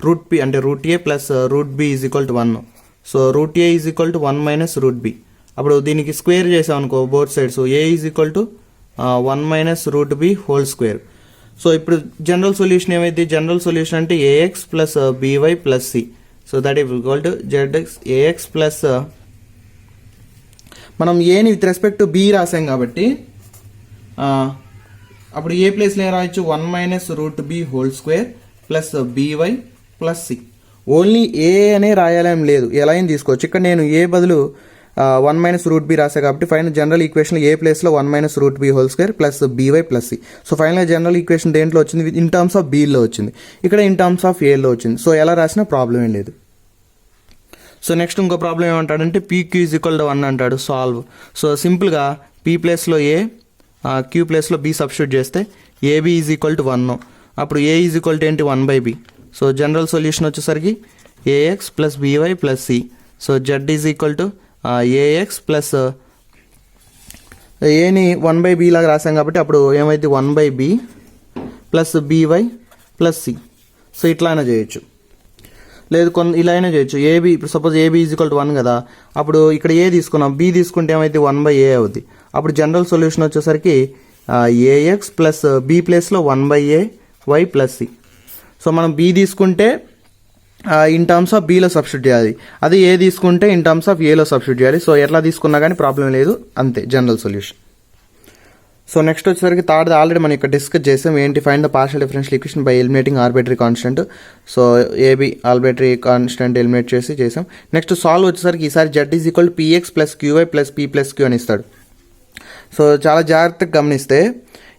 రూట్ పి అంటే root a plus root b is equal to 1. So root a is equal to 1 minus root b. అప్పుడు దీనికి స్క్వేర్ చేసాం అనుకో both sides, a is equal to 1 minus root b whole square. So ఇప్పుడు జనరల్ సొల్యూషన్ ఏమైంది, జనరల్ సొల్యూషన్ అంటే a x plus by plus c. So that is equal to z x a x plus, మనం ఏని విత్ రెస్పెక్ట్ టు బి రాసాం కాబట్టి అప్పుడు ఏ ప్లేస్లో ఏం రాయొచ్చు, 1 minus root b whole square plus by plus c. Only a అనే రాయాలేం లేదు, ఎలా అయినా తీసుకోవచ్చు. ఇక్కడ నేను ఏ బదులు 1 మైనస్ రూట్ బి రాసా కాబట్టి ఫైనల్ జనరల్ ఈక్వేషన్లో ఏ ప్లేస్లో 1 minus root b whole square plus by plus c. So ఫైనల్గా జనరల్ ఈక్వేషన్ దేంట్లో వచ్చింది, ఇన్ టర్మ్స్ ఆఫ్ బీలో వచ్చింది, ఇక్కడ ఇన్ టర్మ్స్ ఆఫ్ ఏలో వచ్చింది. సో ఎలా రాసినా ప్రాబ్లం ఏం లేదు. సో నెక్స్ట్ ఇంకో ప్రాబ్లం ఏమంటాడంటే పీక్యూ ఈజ్ ఈక్వల్ టు 1 అంటాడు, సాల్వ్. సో సింపుల్గా పీ ప్లేస్లో ఏ, క్యూ ప్లేస్లో బి సబ్స్టిట్యూట్ చేస్తే ఏబి ఈజ్ ఈక్వల్ టు 1. అప్పుడు ఏ ఈజ్ ఈక్వల్ టు ఏంటి, 1 by b. So general solution వచ్చేసరికి AX plus by plus c. So z is equal to AX plus ఏని 1 బై బి లాగా రాసాం కాబట్టి అప్పుడు ఏమైంది 1 by b plus by plus c. So ఇట్లా అయినా చేయొచ్చు, లేదు ఇలా అయినా చేయొచ్చు. ఏబి ఇప్పుడు suppose a b is equal to 1 కదా, అప్పుడు ఇక్కడ ఏ తీసుకున్నాం, బి తీసుకుంటే ఏమైతే 1 బై ఏ అవుద్ది. అప్పుడు జనరల్ సొల్యూషన్ వచ్చేసరికి ఏఎక్స్ ప్లస్ బి ప్లేస్లో 1 by a y plus c. So మనం బి తీసుకుంటే ఇన్ టర్మ్స్ ఆఫ్ బిలో సబ్స్టిట్యూట్ చేయాలి, అది ఏ తీసుకుంటే ఇన్ టర్మ్స్ ఆఫ్ ఏలో సబ్స్టిట్యూట్ చేయాలి. సో ఎట్లా తీసుకున్నా కానీ ప్రాబ్లం లేదు, అంతే జనరల్ సొల్యూషన్. సో నెక్స్ట్ వచ్చేసరికి థర్డ్ ఆల్రెడీ మనం ఇక్కడ డిస్కస్ చేసాం, ఏంటి find the partial differential equation by eliminating arbitrary constant. So a b arbitrary constant eliminate చేసాం. నెక్స్ట్ సాల్వ్ వచ్చేసరికి ఈసారి z is equal p x plus QY plus p plus q అని ఇస్తాడు. సో చాలా జాగ్రత్తగా గమనిస్తే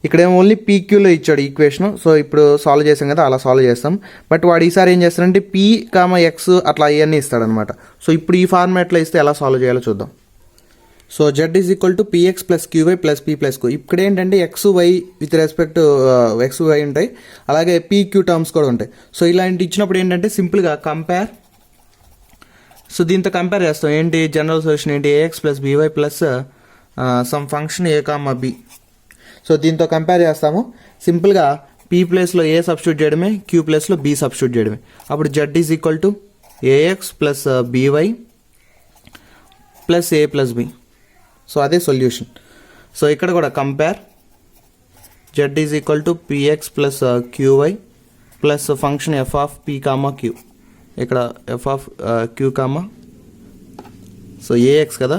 ఇక్కడేమో ఓన్లీ పీక్యూలో ఇచ్చాడు ఈక్వేషన్. సో ఇప్పుడు సాల్వ్ చేసాం కదా, అలా సాల్వ్ చేస్తాం. బట్ వాడు ఈసారి ఏం చేస్తాడంటే పీ కామ ఎక్స్ అట్లా ఇవన్నీ ఇస్తాడనమాట. సో ఇప్పుడు ఈ ఫార్మాట్లో ఇస్తే ఎలా సాల్వ్ చేయాలో చూద్దాం. So z is equal to px plus QY plus p plus q. ఇక్కడ ఏంటంటే x y with respect x y ఉంటాయి, అలాగే పీక్యూ టర్మ్స్ కూడా ఉంటాయి. సో ఇలాంటి ఇచ్చినప్పుడు ఏంటంటే సింపుల్గా కంపేర్. సో దీంతో కంపేర్ చేస్తాం. ఏంటి జనరల్ సొల్యూషన్ ఏంటి, AX plus by plus some function a comma b. So దీంతో కంపేర్ చేస్తాము. సింపుల్గా పీ ప్లేస్లో ఏ సబ్స్టిట్యూట్ చేయడమే, క్యూ ప్లేస్లో బి సబ్స్టిట్యూట్ చేయడమే. అప్పుడు z is equal to AX plus by plus a plus b. So అదే సొల్యూషన్. సో ఇక్కడ కూడా compare z is equal to px plus QY plus function f of p comma q. ఇక్కడ f of q comma, so AX కదా,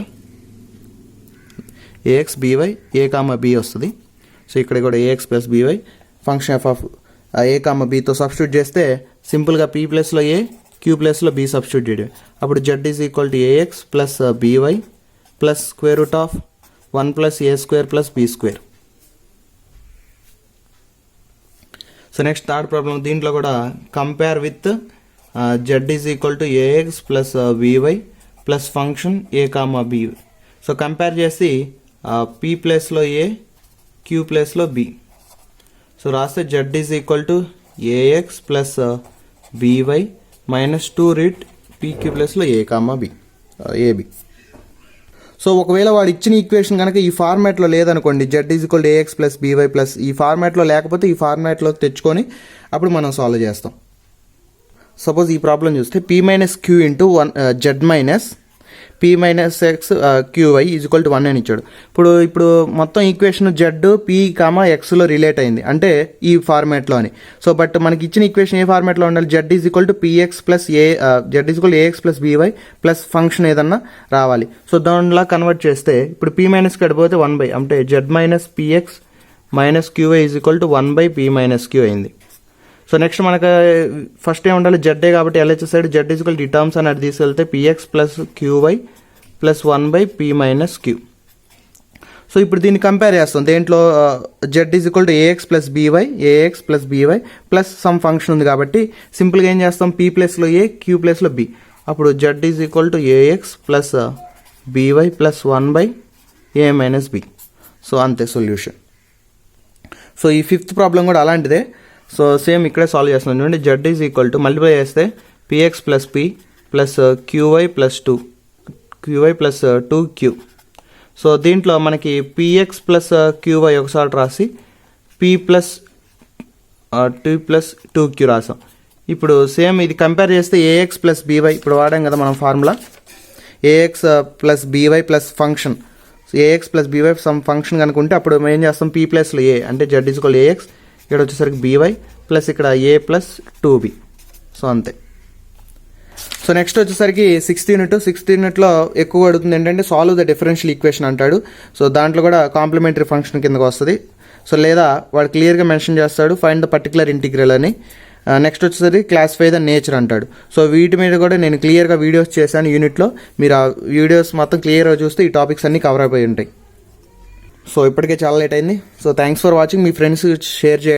ax by a comma b వస్తుంది. సో ఇక్కడ కూడా ax plus by function f of a comma బీతో సబ్స్టిట్యూట్ చేస్తే సింపుల్గా పీ ప్లస్లో ఏ, క్యూ ప్లస్లో బి సబ్స్టిట్యూట్ చేయడం. అప్పుడు z is equal to AX plus by plus square root of 1 plus a square plus b square. So next third problem, దీంట్లో కూడా compare with z is equal to AX plus by plus function a comma b. So compare చేసి పీ ప్లేస్లో ఏ, క్యూ ప్లేస్లో బి. సో రాస్తే z is equal to AX plus by minus 2 రీట్ పీక్యూ ప్లేస్లో a comma b, ab. So ఒకవేళ వాడు ఇచ్చిన ఈక్వేషన్ కనుక ఈ ఫార్మాట్లో లేదనుకోండి, z is equal to AX plus by plus ఈ ఫార్మాట్లో లేకపోతే ఈ ఫార్మాట్లోకి తెచ్చుకొని అప్పుడు మనం సాల్వ్ చేస్తాం. సపోజ్ ఈ ప్రాబ్లం చూస్తే p minus q into z minus p minus x qy is equal to 1 అని ఇచ్చాడు. ఇప్పుడు మొత్తం ఈక్వేషన్ జెడ్ పీ కామా ఎక్స్లో రిలేట్ అయింది అంటే ఈ ఫార్మాట్లో అని. సో బట్ మనకి ఇచ్చిన ఈక్వేషన్ ఏ ఫార్మాట్లో ఉండాలి, z is equal to px plus z is equal a x plus by plus function ఏదన్నా రావాలి. సో దానిలా కన్వర్ట్ చేస్తే ఇప్పుడు పీ మైనస్ కడిపోతే 1 అంటే z minus p x minus q y is equal to 1/p minus q అయింది. సో నెక్స్ట్ మనకు ఫస్ట్ ఏం ఉండాలి, జెడ్ఏ కాబట్టి LH side z is equal the terms అని అది తీసుకెళ్తే p x plus QY plus 1/p minus q. So ఇప్పుడు దీన్ని కంపేర్ చేస్తాం. దేంట్లో z is equal to AX plus by plus some function ఉంది కాబట్టి సింపుల్గా ఏం చేస్తాం, పీ ప్లేస్లో ఏ, క్యూ ప్లేస్లో బి. అప్పుడు z is equal to AX plus by plus 1/a minus b. So అంతే సొల్యూషన్. సో ఈ ఫిఫ్త్ ప్రాబ్లం కూడా అలాంటిదే. సో సేమ్ ఇక్కడే సాల్వ్ చేస్తున్నాం. చూడండి, z is equal to multiply చేస్తే px plus p plus QY plus 2q. So దీంట్లో మనకి పిఎక్స్ ప్లస్ క్యూవై ఒకసారి రాసి పి ప్లస్ 2 ప్లస్ 2q రాసాం. ఇప్పుడు సేమ్ ఇది కంపేర్ చేస్తే ఏఎక్స్ ప్లస్ బీవై ఇప్పుడు వాడాం కదా మనం formula, ax plus by plus function ax plus by some function కనుకుంటే అప్పుడు మేము ఏం చేస్తాం, పీ ప్లస్లో ఏ అంటే జెడ్ ఈజ్ ఈక్వల్ ఏఎక్స్, ఇక్కడ వచ్చేసరికి బీవై ప్లస్ ఇక్కడ ఏ ప్లస్ 2b. సో అంతే. సో నెక్స్ట్ వచ్చేసరికి 6th యూనిట్లో ఎక్కువ అడుగుతుంది ఏంటంటే సాల్వ్ ద డిఫరెన్షియల్ ఈక్వేషన్ అంటాడు. సో దాంట్లో కూడా కాంప్లిమెంటరీ ఫంక్షన్ కిందకు వస్తుంది. సో లేదా వాడు క్లియర్గా మెన్షన్ చేస్తాడు ఫైండ్ ద పర్టికులర్ ఇంటిగ్రల్ అని. నెక్స్ట్ వచ్చేసరికి క్లాసిఫై ద నేచర్ అంటాడు. సో వీటి మీద కూడా నేను క్లియర్గా వీడియోస్ చేశాను యూనిట్లో. మీరు ఆ వీడియోస్ మొత్తం క్లియర్గా చూస్తే ఈ టాపిక్స్ అన్నీ కవర్ అయిపోయి ఉంటాయి. సో ఇప్పటికే చాలా లేట్ అయింది. So thanks for watching. Me friends share చేయండి.